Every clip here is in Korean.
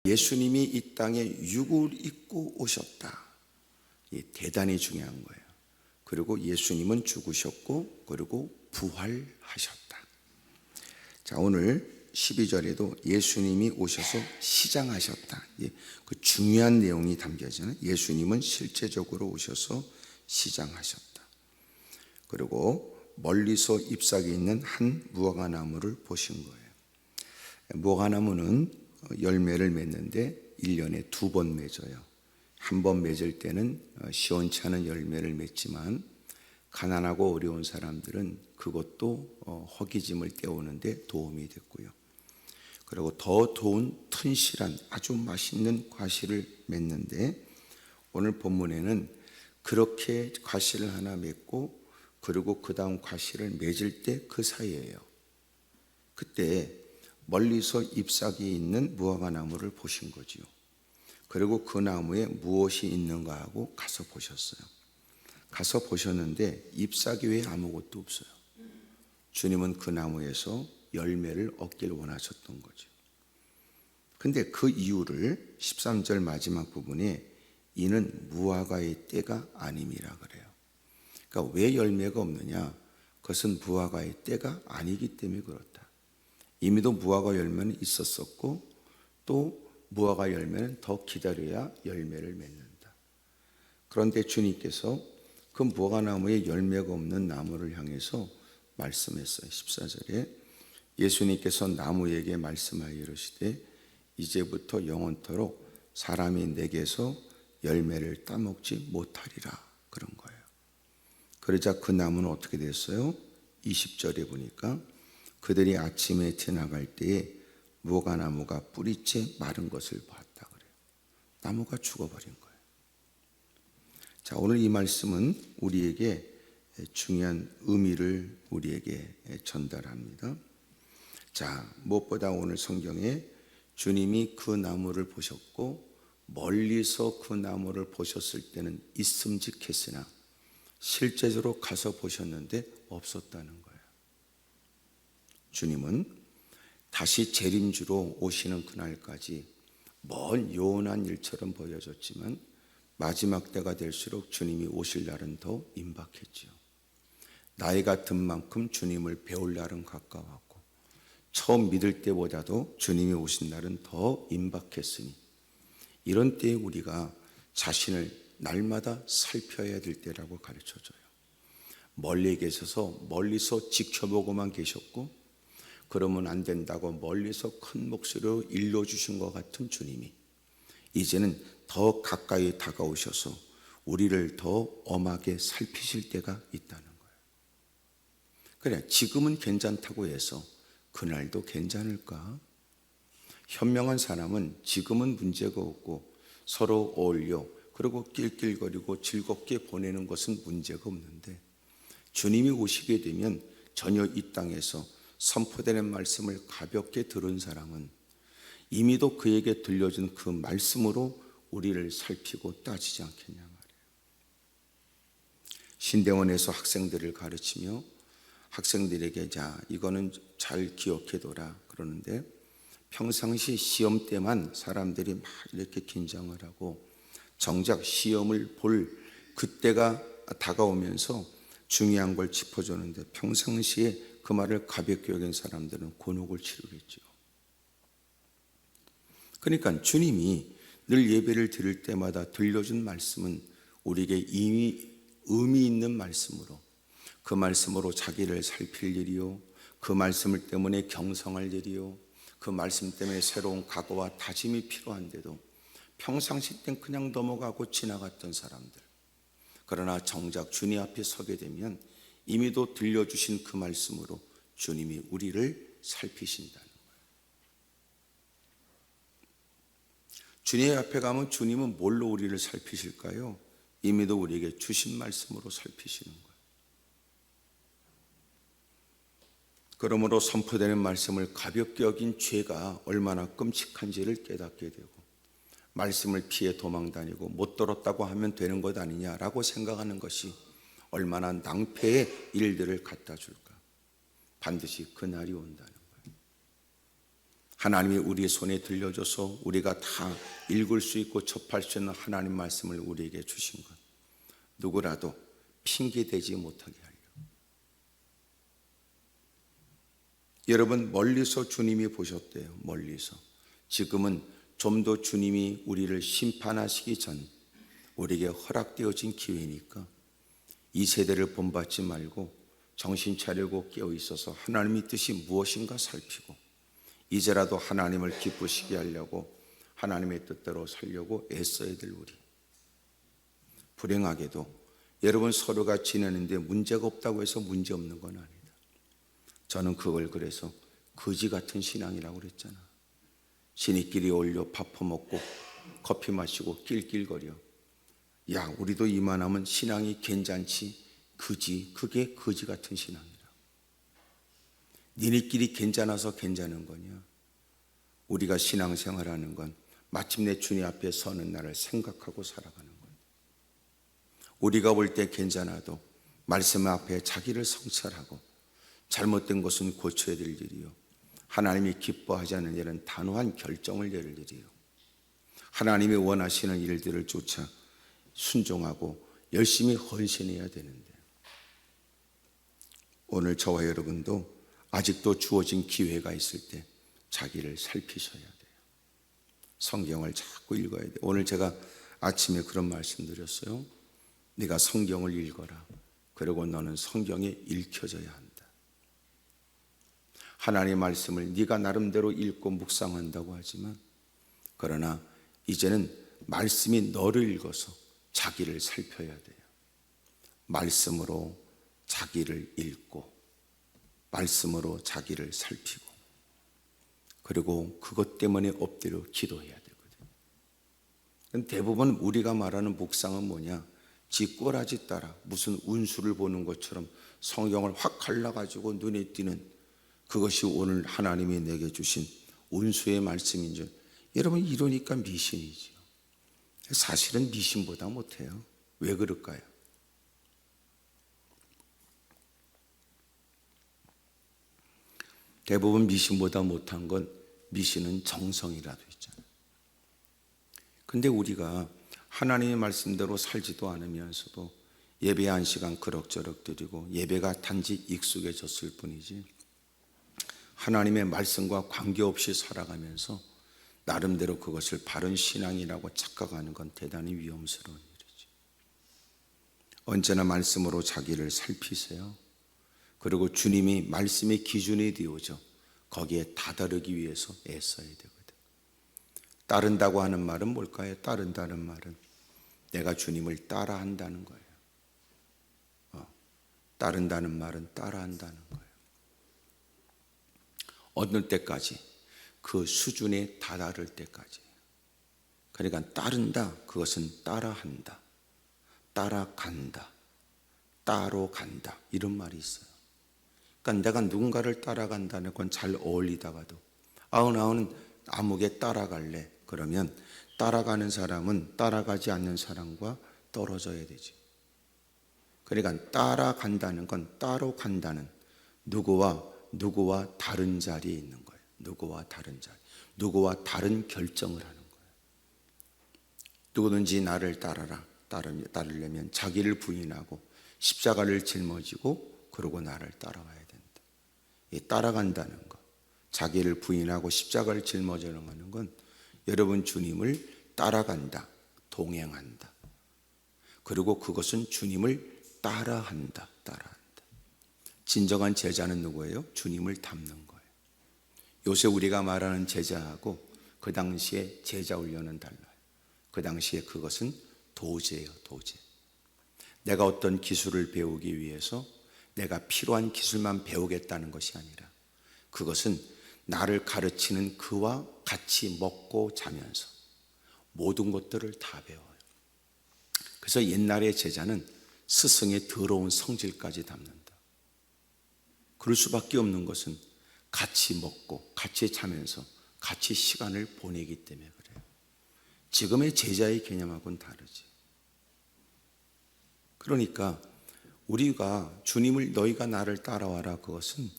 예수님이 이 땅에 육을 입고 오셨다. 대단히 중요한 거예요. 그리고 예수님은 죽으셨고 그리고 부활하셨다. 자, 오늘 12절에도 예수님이 오셔서 시장하셨다. 그 중요한 내용이 담겨지잖아요. 예수님은 실제적으로 오셔서 시장하셨다. 그리고 멀리서 잎사귀 있는 한 무화과나무를 보신 거예요. 무화과나무는 열매를 맺는데 1년에 2번 맺어요. 한 번 맺을 때는 시원치 않은 열매를 맺지만 가난하고 어려운 사람들은 그것도 허기짐을 때우는데 도움이 됐고요. 그리고 더 좋은 튼실한 아주 맛있는 과실을 맺는데 오늘 본문에는 그렇게 과실을 하나 맺고 그리고 그 다음 과실을 맺을 때 그 사이에요. 그때 멀리서 잎사귀 있는 무화과 나무를 보신 거지요. 그리고 그 나무에 무엇이 있는가 하고 가서 보셨어요. 가서 보셨는데 잎사귀 외에 아무것도 없어요. 주님은 그 나무에서 열매를 얻길 원하셨던 거죠. 근데 그 이유를 13절 마지막 부분에 이는 무화과의 때가 아님이라 그래요. 그러니까 왜 열매가 없느냐? 그것은 무화과의 때가 아니기 때문에 그렇다. 이미도 무화과 열매는 있었었고 또 무화과 열매는 더 기다려야 열매를 맺는다. 그런데 주님께서 그 무화과 나무에 열매가 없는 나무를 향해서 말씀했어요. 14절에 예수님께서 나무에게 말씀하여 이르시되 이제부터 영원토록 사람이 내게서 열매를 따먹지 못하리라 그런 거예요. 그러자 그 나무는 어떻게 됐어요? 20절에 보니까 그들이 아침에 지나갈 때에 무화과나무가 뿌리째 마른 것을 봤다 그래요. 나무가 죽어버린 거예요. 자, 오늘 이 말씀은 우리에게 중요한 의미를 우리에게 전달합니다. 자, 무엇보다 오늘 성경에 주님이 그 나무를 보셨고 멀리서 그 나무를 보셨을 때는 있음직했으나 실제적으로 가서 보셨는데 없었다는 거예요. 주님은 다시 재림주로 오시는 그날까지 먼 요원한 일처럼 보여졌지만 마지막 때가 될수록 주님이 오실 날은 더 임박했지요. 나이가 든 만큼 주님을 배울 날은 가까웠고 처음 믿을 때보다도 주님이 오신 날은 더 임박했으니 이런 때에 우리가 자신을 날마다 살펴야 될 때라고 가르쳐줘요. 멀리 계셔서 멀리서 지켜보고만 계셨고 그러면 안 된다고 멀리서 큰 목소리로 일러주신 것 같은 주님이 이제는 더 가까이 다가오셔서 우리를 더 엄하게 살피실 때가 있다는 거예요. 그래, 지금은 괜찮다고 해서 그날도 괜찮을까? 현명한 사람은 지금은 문제가 없고 서로 어울려 그리고 낄낄거리고 즐겁게 보내는 것은 문제가 없는데 주님이 오시게 되면 전혀 이 땅에서 선포되는 말씀을 가볍게 들은 사람은 이미도 그에게 들려준 그 말씀으로 우리를 살피고 따지지 않겠냐 말이에요. 신대원에서 학생들을 가르치며 학생들에게 자, 이거는 잘 기억해둬라 그러는데 평상시 시험 때만 사람들이 막 이렇게 긴장을 하고 정작 시험을 볼 그때가 다가오면서 중요한 걸 짚어주는데 평상시에 그 말을 가볍게 여긴 사람들은 곤혹을 치르겠죠. 그러니까 주님이 늘 예배를 드릴 때마다 들려준 말씀은 우리에게 이미 의미 있는 말씀으로 그 말씀으로 자기를 살필 일이요 그 말씀을 때문에 경성할 일이요 그 말씀 때문에 새로운 각오와 다짐이 필요한데도 평상시 땐 그냥 넘어가고 지나갔던 사람들 그러나 정작 주님 앞에 서게 되면 이미도 들려주신 그 말씀으로 주님이 우리를 살피신다는 거예요. 주님 앞에 가면 주님은 뭘로 우리를 살피실까요? 이미도 우리에게 주신 말씀으로 살피시는 거예요. 그러므로 선포되는 말씀을 가볍게 여긴 죄가 얼마나 끔찍한지를 깨닫게 되고 말씀을 피해 도망다니고 못 들었다고 하면 되는 것 아니냐라고 생각하는 것이 얼마나 낭패의 일들을 갖다 줄까. 반드시 그날이 온다는 거예요. 하나님이 우리의 손에 들려줘서 우리가 다 읽을 수 있고 접할 수 있는 하나님 말씀을 우리에게 주신 것, 누구라도 핑계대지 못하게 하려. 여러분, 멀리서 주님이 보셨대요. 멀리서. 지금은 좀 더 주님이 우리를 심판하시기 전 우리에게 허락되어진 기회니까 이 세대를 본받지 말고 정신 차리고 깨어 있어서 하나님의 뜻이 무엇인가 살피고 이제라도 하나님을 기쁘시게 하려고 하나님의 뜻대로 살려고 애써야 될 우리. 불행하게도 여러분 서로가 지내는데 문제가 없다고 해서 문제 없는 건 아니다. 저는 그걸 그래서 거지 같은 신앙이라고 그랬잖아. 신이끼리 어울려 밥 퍼먹고 커피 마시고 낄낄거려. 야, 우리도 이만하면 신앙이 괜찮지. 그지, 그게 거지 같은 신앙이라. 니네끼리 괜찮아서 괜찮은 거냐? 우리가 신앙생활하는 건 마침내 주님 앞에 서는 날을 생각하고 살아가는 거야. 우리가 볼 때 괜찮아도 말씀 앞에 자기를 성찰하고 잘못된 것은 고쳐야 될 일이요, 하나님이 기뻐하지 않는 일은 단호한 결정을 내릴 일이요, 하나님이 원하시는 일들을 쫓아 순종하고 열심히 헌신해야 되는데, 오늘 저와 여러분도 아직도 주어진 기회가 있을 때 자기를 살피셔야 돼요. 성경을 자꾸 읽어야 돼요. 오늘 제가 아침에 그런 말씀 드렸어요. 네가 성경을 읽어라. 그리고 너는 성경에 읽혀져야 한다. 하나님의 말씀을 네가 나름대로 읽고 묵상한다고 하지만, 그러나 이제는 말씀이 너를 읽어서 자기를 살펴야 돼요. 말씀으로 자기를 읽고 말씀으로 자기를 살피고, 그리고 그것 때문에 엎드려 기도해야 되거든요. 대부분 우리가 말하는 묵상은 뭐냐? 지 꼬라지 따라 무슨 운수를 보는 것처럼 성경을 확 갈라가지고 눈에 띄는 그것이 오늘 하나님이 내게 주신 운수의 말씀인 줄. 여러분, 이러니까 미신이지요. 사실은 미신보다 못해요. 왜 그럴까요? 대부분 미신보다 못한 건 미신은 정성이라도 있잖아요. 근데 우리가 하나님의 말씀대로 살지도 않으면서도 예배 한 시간 그럭저럭 드리고 예배가 단지 익숙해졌을 뿐이지, 하나님의 말씀과 관계없이 살아가면서 나름대로 그것을 바른 신앙이라고 착각하는 건 대단히 위험스러운 일이죠. 언제나 말씀으로 자기를 살피세요. 그리고 주님이 말씀의 기준이 되어져 거기에 다다르기 위해서 애써야 되거든. 따른다고 하는 말은 뭘까요? 따른다는 말은 내가 주님을 따라한다는 거예요. 따른다는 말은 따라한다는 거예요. 어느 때까지? 그 수준에 다다를 때까지. 그러니까 따른다, 그것은 따라한다, 따라간다, 따로 간다, 이런 말이 있어요. 그러니까 내가 누군가를 따라간다는 건 잘 어울리다가도 나는 아무개 따라갈래. 그러면 따라가는 사람은 따라가지 않는 사람과 떨어져야 되지. 그러니까 따라간다는 건 따로 간다는 누구와 다른 자리에 있는 거예요. 누구와 다른 자리, 누구와 다른 결정을 하는 거예요. 누구든지 나를 따르려면 자기를 부인하고 십자가를 짊어지고 그러고 나를 따라와야 된다. 이 따라간다는 것, 자기를 부인하고 십자가를 짊어지는 건 여러분 주님을 따라간다, 동행한다. 그리고 그것은 주님을 따라한다. 진정한 제자는 누구예요? 주님을 닮는 거예요. 요새 우리가 말하는 제자하고 그 당시에 제자 훈련은 달라요. 그 당시에 그것은 도제예요, 도제. 내가 어떤 기술을 배우기 위해서 내가 필요한 기술만 배우겠다는 것이 아니라 그것은 나를 가르치는 그와 같이 먹고 자면서 모든 것들을 다 배워요. 그래서 옛날의 제자는 스승의 더러운 성질까지 담는다. 그럴 수밖에 없는 것은 같이 먹고 같이 자면서 같이 시간을 보내기 때문에 그래요. 지금의 제자의 개념하고는 다르지. 그러니까 우리가 주님을 너희가 나를 따라와라, 그것은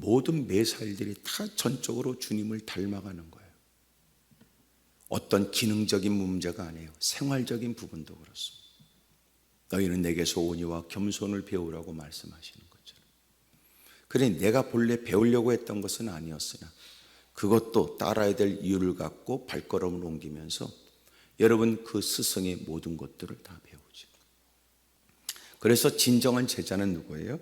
모든 매사일들이 다 전적으로 주님을 닮아가는 거예요. 어떤 기능적인 문제가 아니에요. 생활적인 부분도 그렇습니다. 너희는 내게서 온유와 겸손을 배우라고 말씀하시는 것처럼. 그래, 내가 본래 배우려고 했던 것은 아니었으나 그것도 따라야 될 이유를 갖고 발걸음을 옮기면서 여러분 그 스승의 모든 것들을 다 배우죠. 그래서 진정한 제자는 누구예요?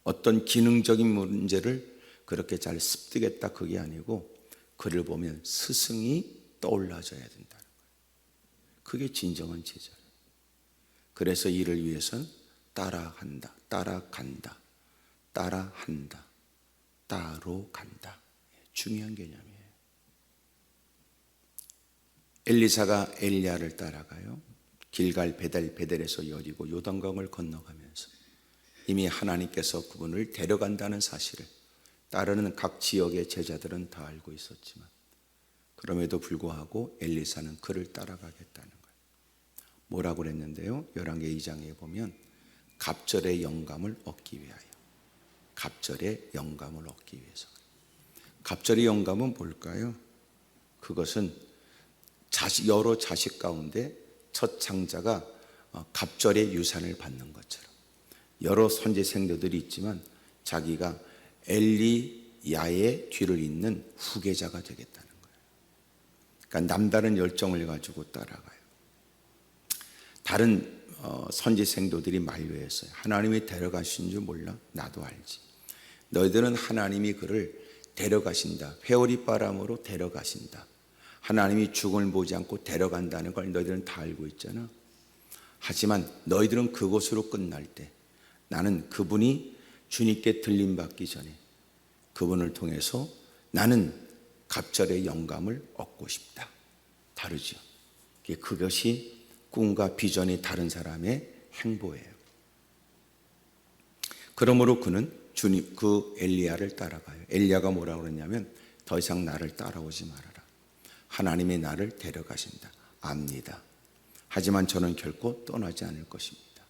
어떤 기능적인 문제를 그렇게 잘 습득했다 그게 아니고 그를 보면 스승이 떠올라져야 된다는 거예요. 그게 진정한 제자예요. 그래서 이를 위해서는 따라간다, 따라간다, 따라한다, 따로 간다. 중요한 개념이에요. 엘리사가 엘리야를 따라가요. 길갈 베델에서 여리고 요단강을 건너가면서 이미 하나님께서 그분을 데려간다는 사실을 따르는 각 지역의 제자들은 다 알고 있었지만 그럼에도 불구하고 엘리사는 그를 따라가겠다는 거예요. 뭐라고 그랬는데요? 열왕기 2장에 보면 갑절의 영감을 얻기 위하여. 갑절의 영감을 얻기 위해서. 갑절의 영감은 뭘까요? 그것은 여러 자식 가운데 첫 장자가 갑절의 유산을 받는 것처럼 여러 선지 생도들이 있지만 자기가 엘리야의 뒤를 잇는 후계자가 되겠다는 거예요. 그러니까 남다른 열정을 가지고 따라가요. 다른 선지 생도들이 만류했어요. 하나님이 데려가신 줄 몰라? 나도 알지. 너희들은 하나님이 그를 데려가신다. 회오리 바람으로 데려가신다. 하나님이 죽음을 보지 않고 데려간다는 걸 너희들은 다 알고 있잖아. 하지만 너희들은 그곳으로 끝날 때 나는 그분이 주님께 들림받기 전에 그분을 통해서 나는 갑절의 영감을 얻고 싶다. 다르죠. 그것이 꿈과 비전이 다른 사람의 행보예요. 그러므로 그는 주님 그 엘리야를 따라가요. 엘리야가 뭐라고 그랬냐면 더 이상 나를 따라오지 말아라. 하나님이 나를 데려가신다. 압니다. 하지만 저는 결코 떠나지 않을 것입니다.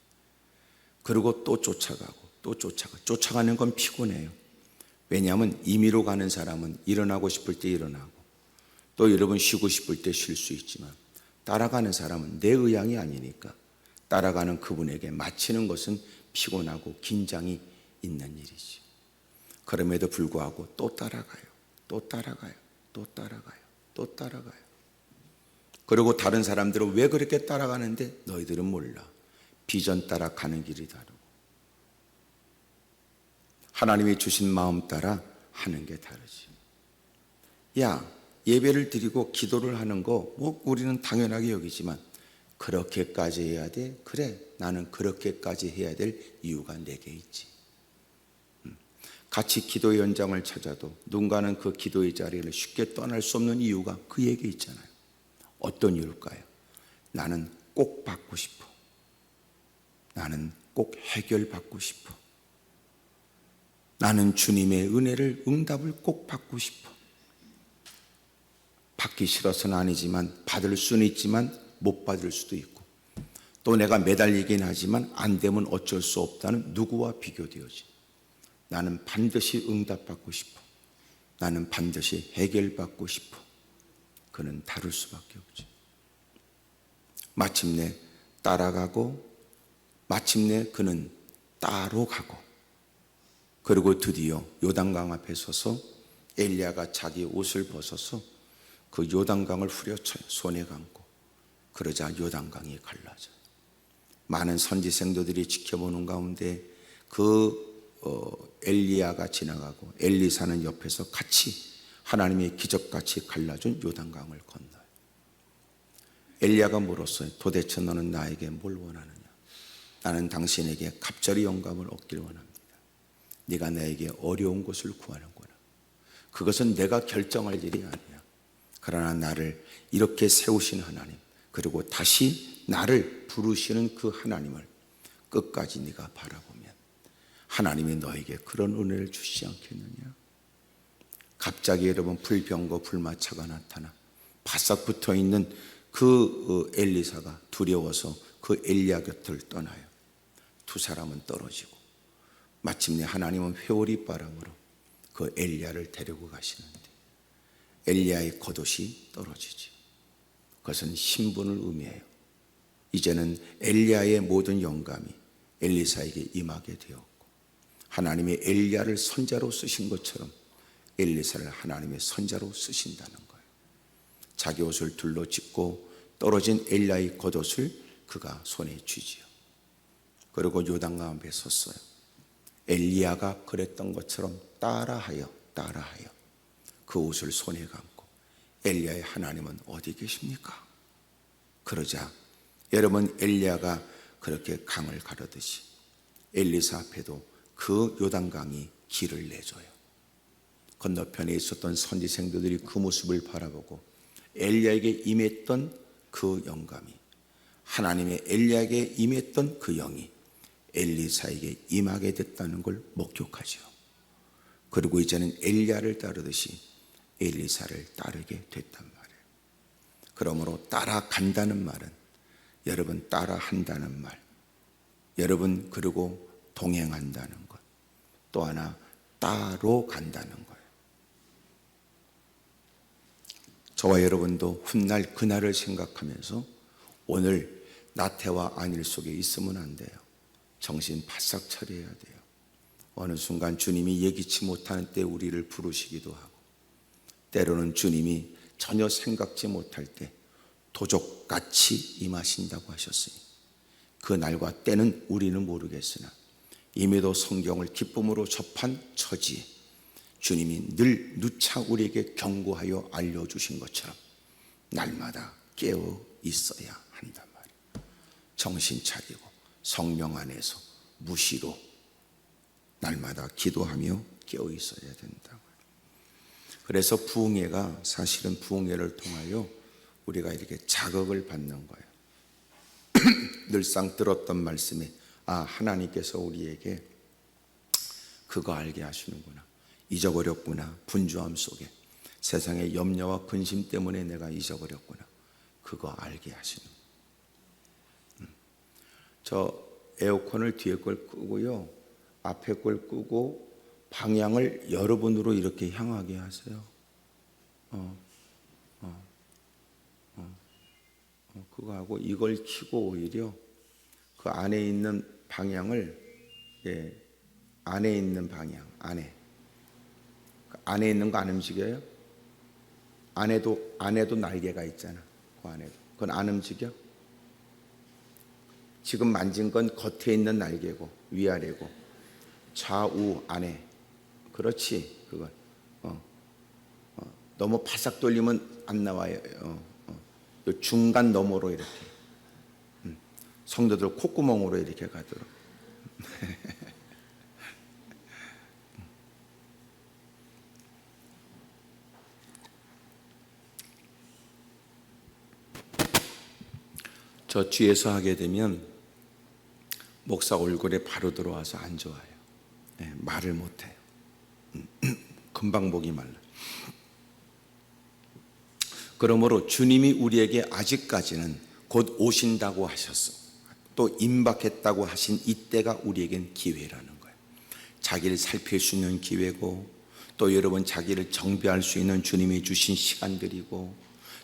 그리고 또 쫓아가는 건 피곤해요. 왜냐하면 임의로 가는 사람은 일어나고 싶을 때 일어나고 또 여러분 쉬고 싶을 때 쉴 수 있지만 따라가는 사람은 내 의향이 아니니까 따라가는 그분에게 마치는 것은 피곤하고 긴장이 있는 일이죠. 그럼에도 불구하고 또 따라가요. 그리고 다른 사람들은 왜 그렇게 따라가는데 너희들은 몰라. 비전 따라 가는 길이 다르고 하나님이 주신 마음 따라 하는 게 다르지. 야, 예배를 드리고 기도를 하는 거 뭐 우리는 당연하게 여기지만 그렇게까지 해야 돼? 그래, 나는 그렇게까지 해야 될 이유가 내게 있지. 같이 기도의 현장을 찾아도 누군가는 그 기도의 자리를 쉽게 떠날 수 없는 이유가 그에게 있잖아요. 어떤 이유일까요? 나는 꼭 받고 싶어. 나는 꼭 해결받고 싶어. 나는 주님의 은혜를 응답을 꼭 받고 싶어. 받기 싫어서는 아니지만 받을 수는 있지만 못 받을 수도 있고 또 내가 매달리긴 하지만 안 되면 어쩔 수 없다는 누구와 비교되어지. 나는 반드시 응답받고 싶어. 나는 반드시 해결받고 싶어. 그는 다를 수밖에 없죠. 마침내 따라가고 마침내 그는 따로 가고 그리고 드디어 요단강 앞에 서서 엘리야가 자기 옷을 벗어서 그 요단강을 후려쳐요. 손에 감고. 그러자 요단강이 갈라져요. 많은 선지생도들이 지켜보는 가운데 그 엘리야가 지나가고 엘리사는 옆에서 같이 하나님의 기적같이 갈라준 요단강을 건너요. 엘리야가 물었어요. 도대체 너는 나에게 뭘 원하느냐? 나는 당신에게 갑절의 영감을 얻길 원합니다. 네가 나에게 어려운 것을 구하는구나. 그것은 내가 결정할 일이 아니야. 그러나 나를 이렇게 세우신 하나님, 그리고 다시 나를 부르시는 그 하나님을 끝까지 네가 바라보면 하나님이 너에게 그런 은혜를 주시지 않겠느냐? 갑자기 여러분 불병거 불마차가 나타나 바싹 붙어있는 그 엘리사가 두려워서 그 엘리야 곁을 떠나요. 두 사람은 떨어지고 마침내 하나님은 회오리 바람으로 그 엘리야를 데리고 가시는데 엘리야의 겉옷이 떨어지죠. 그것은 신분을 의미해요. 이제는 엘리야의 모든 영감이 엘리사에게 임하게 되었고, 하나님이 엘리야를 선자로 쓰신 것처럼 엘리사를 하나님의 선자로 쓰신다는 거예요. 자기 옷을 둘러 짚고 떨어진 엘리야의 겉옷을 그가 손에 쥐지요. 그리고 요단강 앞에 섰어요. 엘리야가 그랬던 것처럼 따라하여 그 옷을 손에 감고, 엘리야의 하나님은 어디 계십니까? 그러자 여러분, 엘리야가 그렇게 강을 가르듯이 엘리사 앞에도 그 요단강이 길을 내줘요. 건너편에 있었던 선지생들이 그 모습을 바라보고 엘리야에게 임했던 그 영감이, 하나님의 엘리야에게 임했던 그 영이 엘리사에게 임하게 됐다는 걸 목격하죠. 그리고 이제는 엘리야를 따르듯이 엘리사를 따르게 됐단 말이에요. 그러므로 따라간다는 말은 여러분 따라한다는 말, 여러분 그리고 동행한다는 것, 또 하나 따로 간다는 거예요. 저와 여러분도 훗날 그날을 생각하면서 오늘 나태와 안일 속에 있으면 안 돼요. 정신 바싹 차려야 돼요. 어느 순간 주님이 예기치 못하는 때 우리를 부르시기도 하고, 때로는 주님이 전혀 생각지 못할 때 도적같이 임하신다고 하셨으니 그 날과 때는 우리는 모르겠으나 이미도 성경을 기쁨으로 접한 처지에 주님이 늘 누차 우리에게 경고하여 알려주신 것처럼 날마다 깨어 있어야 한단 말이에요. 정신 차리고 성령 안에서 무시로 날마다 기도하며 깨어 있어야 된다고요. 그래서 부흥회가 사실은 부흥회를 통하여 우리가 이렇게 자극을 받는 거예요. 늘상 들었던 말씀에 하나님께서 우리에게 그거 알게 하시는구나, 잊어버렸구나, 분주함 속에 세상의 염려와 근심 때문에 내가 잊어버렸구나, 그거 알게 하시는. 저 에어컨을 뒤에 걸 끄고요, 앞에 걸 끄고 방향을 여러분으로 이렇게 향하게 하세요. 그거 하고 이걸 켜고 오히려 그 안에 있는 방향을, 안에 있는 방향, 안에 있는 거 안 움직여요? 안에도 날개가 있잖아. 그 안에도. 그건 안 움직여? 지금 만진 건 겉에 있는 날개고 위아래고 좌우 안에. 그렇지. 그건 너무 바싹 돌리면 안 나와요. 요 중간 너머로 이렇게 성도들 콧구멍으로 이렇게 가도록. 저 뒤에서 하게 되면 목사 얼굴에 바로 들어와서 안 좋아요. 말을 못해요. 금방 목이 말라. 그러므로 주님이 우리에게 아직까지는 곧 오신다고 하셨어, 또 임박했다고 하신 이때가 우리에겐 기회라는 거예요. 자기를 살필 수 있는 기회고, 또 여러분 자기를 정비할 수 있는 주님이 주신 시간들이고,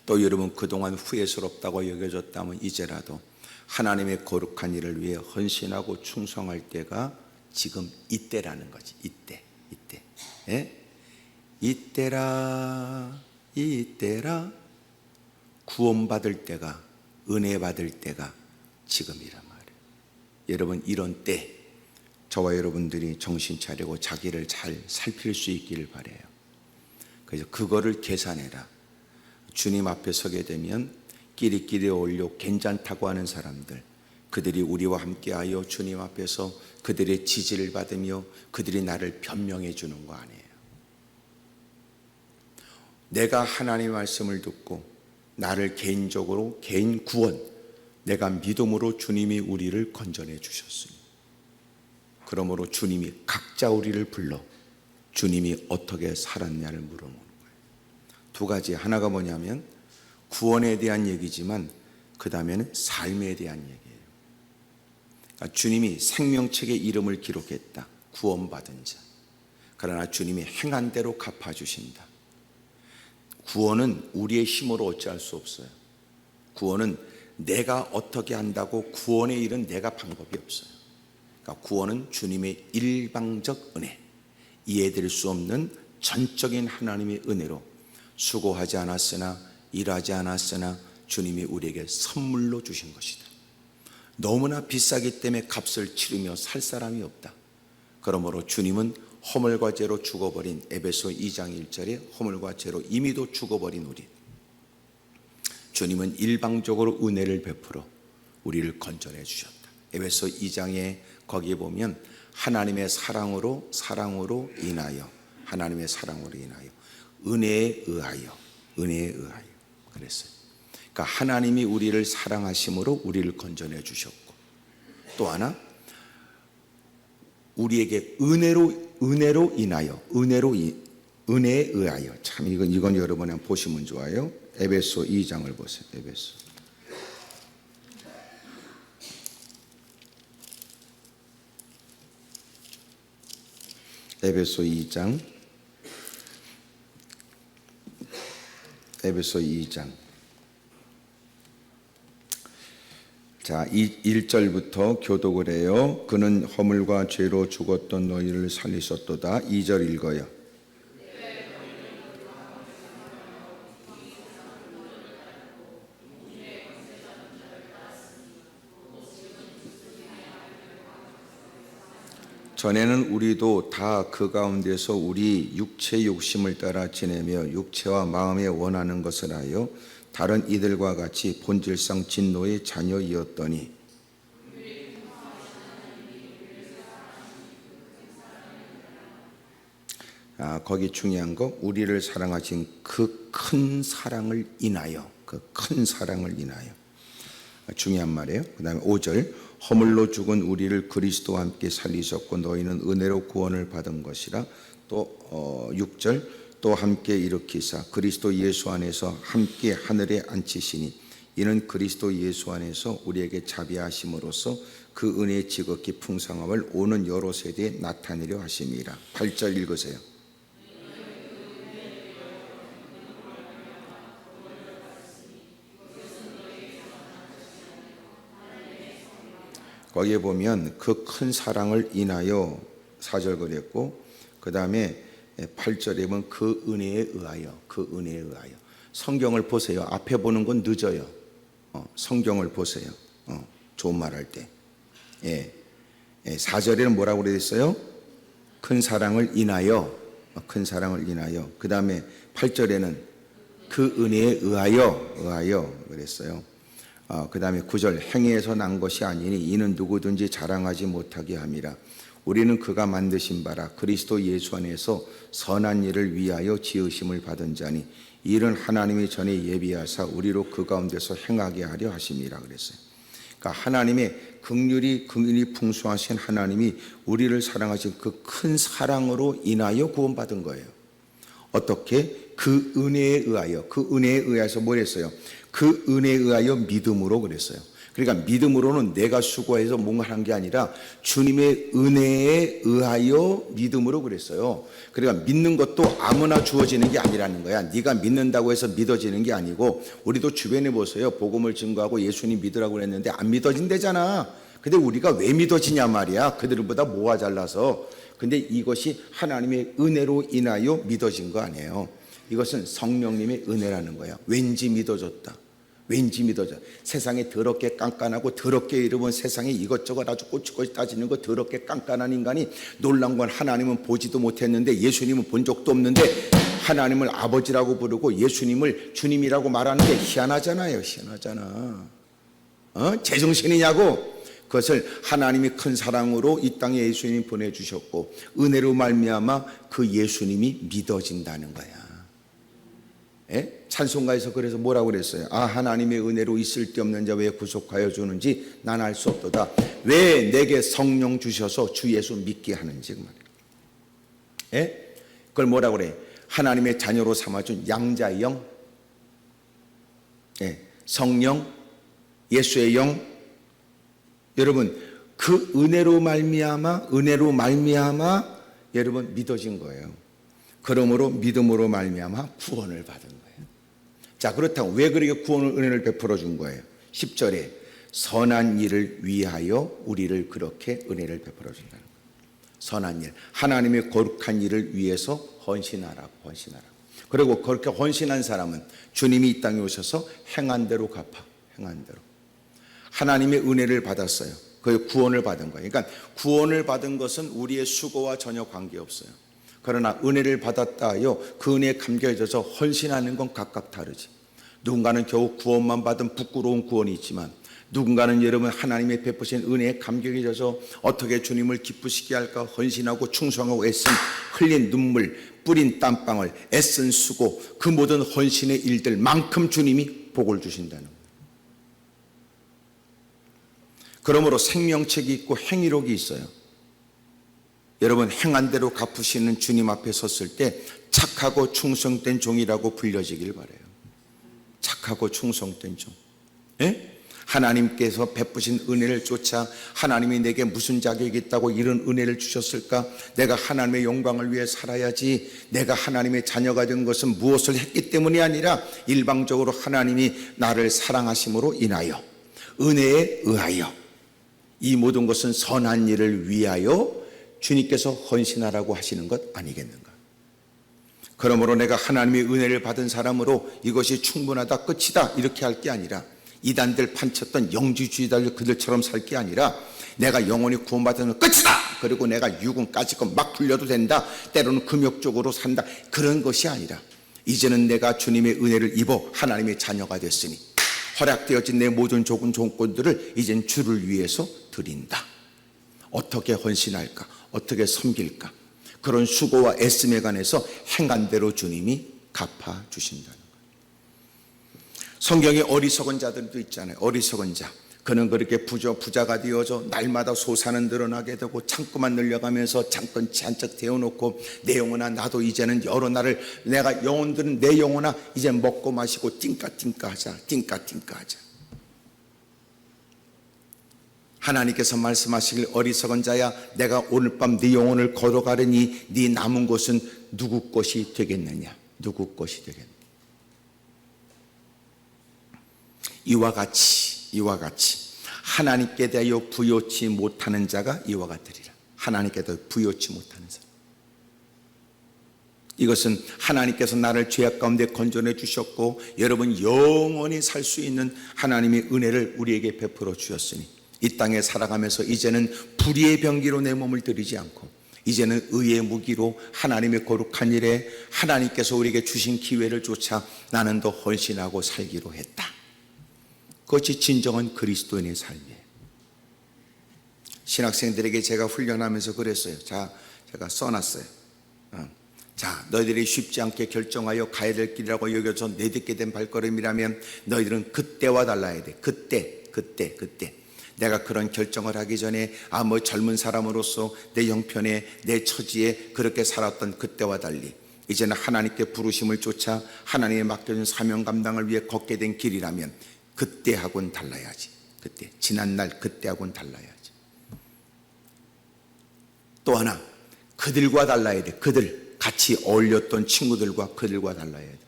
또 여러분 그동안 후회스럽다고 여겨졌다면 이제라도 하나님의 거룩한 일을 위해 헌신하고 충성할 때가 지금 이때라는 거지. 이때. 이때라 구원받을 때가, 은혜 받을 때가 지금이란 말이에요. 여러분, 이런 때 저와 여러분들이 정신 차리고 자기를 잘 살필 수 있기를 바라요. 그래서 그거를 계산해라. 주님 앞에 서게 되면 끼리끼리 어울려 괜찮다고 하는 사람들, 그들이 우리와 함께하여 주님 앞에서 그들의 지지를 받으며 그들이 나를 변명해 주는 거 아니에요. 내가 하나님의 말씀을 듣고 나를 개인적으로 개인 구원, 내가 믿음으로 주님이 우리를 건져내 주셨습니다. 그러므로 주님이 각자 우리를 불러 주님이 어떻게 살았냐를 물어보는 거예요. 두 가지, 하나가 뭐냐면 구원에 대한 얘기지만 그 다음에는 삶에 대한 얘기예요. 그러니까 주님이 생명책에 이름을 기록했다, 구원받은 자. 그러나 주님이 행한 대로 갚아주신다. 구원은 우리의 힘으로 어찌할 수 없어요. 구원은 내가 어떻게 한다고 구원의 일은 내가 방법이 없어요. 그러니까 구원은 주님의 일방적 은혜, 이해될 수 없는 전적인 하나님의 은혜로 수고하지 않았으나 일하지 않았으나 주님이 우리에게 선물로 주신 것이다. 너무나 비싸기 때문에 값을 치르며 살 사람이 없다. 그러므로 주님은 허물과 죄로 죽어버린 에베소 2장 1절에 허물과 죄로 이미도 죽어버린 우리, 주님은 일방적으로 은혜를 베풀어 우리를 건져내 주셨다. 에베소 2장에 거기에 보면 하나님의 사랑으로 인하여, 하나님의 사랑으로 인하여, 은혜에 의하여 그랬어요. 그러니까 하나님이 우리를 사랑하심으로 우리를 건져내 주셨고, 또 하나 우리에게 은혜로 인하여, 은혜에 의하여. 참 이건 여러분이 한번 보시면 좋아요. 에베소 2장을 보세요. 에베소 2장. 자, 1절부터 교독을 해요. 그는 허물과 죄로 죽었던 너희를 살리셨도다. 2절 읽어요. 전에는 우리도 다 그 가운데서 우리 육체 욕심을 따라 지내며 육체와 마음에 원하는 것을 하여 다른 이들과 같이 본질상 진노의 자녀이었더니, 거기 중요한 거, 우리를 사랑하신 그 큰 사랑을 인하여, 중요한 말이에요. 그 다음에 5절, 허물로 죽은 우리를 그리스도와 함께 살리셨고 너희는 은혜로 구원을 받은 것이라. 또 6절, 또 함께 일으키사 그리스도 예수 안에서 함께 하늘에 앉히시니 이는 그리스도 예수 안에서 우리에게 자비하심으로써 그 은혜의 지극히 풍성함을 오는 여러 세대에 나타내려 하심이라. 8절 읽으세요. 거기에 보면 그 큰 사랑을 인하여 4절 그랬고, 그 다음에 8절에 보면 그 은혜에 의하여. 성경을 보세요. 앞에 보는 건 늦어요. 성경을 보세요. 좋은 말 할 때. 4절에는 뭐라고 그랬어요? 큰 사랑을 인하여. 그 다음에 8절에는 그 은혜에 의하여 그랬어요. 그 다음에 9절, 행위에서 난 것이 아니니 이는 누구든지 자랑하지 못하게 함이라. 우리는 그가 만드신 바라 그리스도 예수 안에서 선한 일을 위하여 지으심을 받은 자니 이 일은 하나님이 전에 예비하사 우리로 그 가운데서 행하게 하려 하심이라 그랬어요. 그러니까 하나님의 긍휼이 풍성하신 하나님이 우리를 사랑하신 그 큰 사랑으로 인하여 구원받은 거예요. 어떻게? 그 은혜에 의해서 뭘 했어요? 그 은혜에 의하여 믿음으로 그랬어요. 그러니까 믿음으로는 내가 수고해서 뭔가 한 게 아니라 주님의 은혜에 의하여 믿음으로 그랬어요. 그러니까 믿는 것도 아무나 주어지는 게 아니라는 거야. 네가 믿는다고 해서 믿어지는 게 아니고, 우리도 주변에 보세요. 복음을 증거하고 예수님 믿으라고 그랬는데 안 믿어진대잖아. 근데 우리가 왜 믿어지냐 말이야. 그들보다 뭐가 잘나서. 근데 이것이 하나님의 은혜로 인하여 믿어진 거 아니에요. 이것은 성령님의 은혜라는 거야. 왠지 믿어졌다. 세상에 더럽게 깐깐하고 더럽게 이르면 세상에 이것저것 아주 꼬치꼬치 따지는 거 더럽게 깐깐한 인간이, 놀란 건 하나님은 보지도 못했는데 예수님은 본 적도 없는데 하나님을 아버지라고 부르고 예수님을 주님이라고 말하는 게 희한하잖아요. 제정신이냐고. 그것을 하나님이 큰 사랑으로 이 땅에 예수님이 보내주셨고 은혜로 말미암아 그 예수님이 믿어진다는 거야. 찬송가에서 그래서 뭐라고 그랬어요? 하나님의 은혜로 있을 데 없는 자 왜 구속하여 주는지 난 알 수 없도다. 왜 내게 성령 주셔서 주 예수 믿게 하는지 그 말이에요. 그걸 뭐라고 그래? 하나님의 자녀로 삼아준 양자의 영, 성령, 예수의 영. 여러분 그 은혜로 말미암아 여러분 믿어진 거예요. 그러므로 믿음으로 말미암아 구원을 받은 거예요. 자, 그렇다고 왜 그렇게 구원을 은혜를 베풀어 준 거예요? 10절에 선한 일을 위하여 우리를 그렇게 은혜를 베풀어 준다는 거예요. 선한 일, 하나님의 거룩한 일을 위해서 헌신하라고. 그리고 그렇게 헌신한 사람은 주님이 이 땅에 오셔서 행한 대로 갚아. 행한 대로. 하나님의 은혜를 받았어요. 그 구원을 받은 거예요. 그러니까 구원을 받은 것은 우리의 수고와 전혀 관계없어요. 그러나 은혜를 받았다 하여 그 은혜에 감격해져서 헌신하는 건 각각 다르지. 누군가는 겨우 구원만 받은 부끄러운 구원이 있지만, 누군가는 여러분 하나님의 베푸신 은혜에 감격해져서 어떻게 주님을 기쁘시게 할까 헌신하고 충성하고 애쓴 흘린 눈물, 뿌린 땀방울, 애쓴 수고, 그 모든 헌신의 일들만큼 주님이 복을 주신다는 거예요. 그러므로 생명책이 있고 행위록이 있어요. 여러분 행한 대로 갚으시는 주님 앞에 섰을 때 착하고 충성된 종이라고 불려지길 바라요. 착하고 충성된 종. 예? 하나님께서 베푸신 은혜를 쫓아 하나님이 내게 무슨 자격이 있다고 이런 은혜를 주셨을까? 내가 하나님의 영광을 위해 살아야지. 내가 하나님의 자녀가 된 것은 무엇을 했기 때문이 아니라 일방적으로 하나님이 나를 사랑하심으로 인하여, 은혜에 의하여, 이 모든 것은 선한 일을 위하여 주님께서 헌신하라고 하시는 것 아니겠는가? 그러므로 내가 하나님의 은혜를 받은 사람으로 이것이 충분하다, 끝이다 이렇게 할 게 아니라, 이단들 판쳤던 영지주의자들 그들처럼 살 게 아니라, 내가 영원히 구원받은 건 끝이다, 그리고 내가 유군까지 막 굴려도 된다, 때로는 금욕적으로 산다, 그런 것이 아니라 이제는 내가 주님의 은혜를 입어 하나님의 자녀가 됐으니 허락되어진 내 모든 좋은 조건들을 이젠 주를 위해서 드린다. 어떻게 헌신할까? 어떻게 섬길까? 그런 수고와 애씀에 관해서 행한 대로 주님이 갚아주신다는 거예요. 성경에 어리석은 자들도 있잖아요. 어리석은 자. 그는 그렇게 부자가 되어져 날마다 소사는 늘어나게 되고 창고만 늘려가면서 잠깐 잔뜩 데워놓고, 내 영혼아 나도 이제는 여러 날을, 내가 영혼들은 내 영혼아 이제 먹고 마시고 띵까띵까 하자. 하나님께서 말씀하시길, 어리석은 자야, 내가 오늘 밤 네 영혼을 걸어가려니 네 남은 것은 누구 것이 되겠느냐? 누구 것이 되겠느냐? 이와 같이 하나님께 대하여 부요치 못하는 자가 이와 같으리라. 하나님께 대하여 부요치 못하는 사람. 이것은 하나님께서 나를 죄악 가운데 건져내 주셨고, 여러분 영원히 살 수 있는 하나님의 은혜를 우리에게 베풀어 주셨으니, 이 땅에 살아가면서 이제는 불의의 병기로 내 몸을 들이지 않고, 이제는 의의 무기로 하나님의 거룩한 일에 하나님께서 우리에게 주신 기회를 쫓아 나는 더 헌신하고 살기로 했다. 그것이 진정한 그리스도인의 삶이에요. 신학생들에게 제가 훈련하면서 그랬어요. 자, 제가 써놨어요. 자, 너희들이 쉽지 않게 결정하여 가야 될 길이라고 여겨서 내딛게 된 발걸음이라면 너희들은 그때와 달라야 돼. 그때. 내가 그런 결정을 하기 전에 젊은 사람으로서 내 형편에, 내 처지에 그렇게 살았던 그때와 달리 이제는 하나님께 부르심을 쫓아 하나님의 맡겨준 사명 감당을 위해 걷게 된 길이라면 그때하고는 달라야지. 그때, 지난날 그때하고는 달라야지. 또 하나, 그들과 달라야 돼. 그들, 같이 어울렸던 친구들과 그들과 달라야 돼.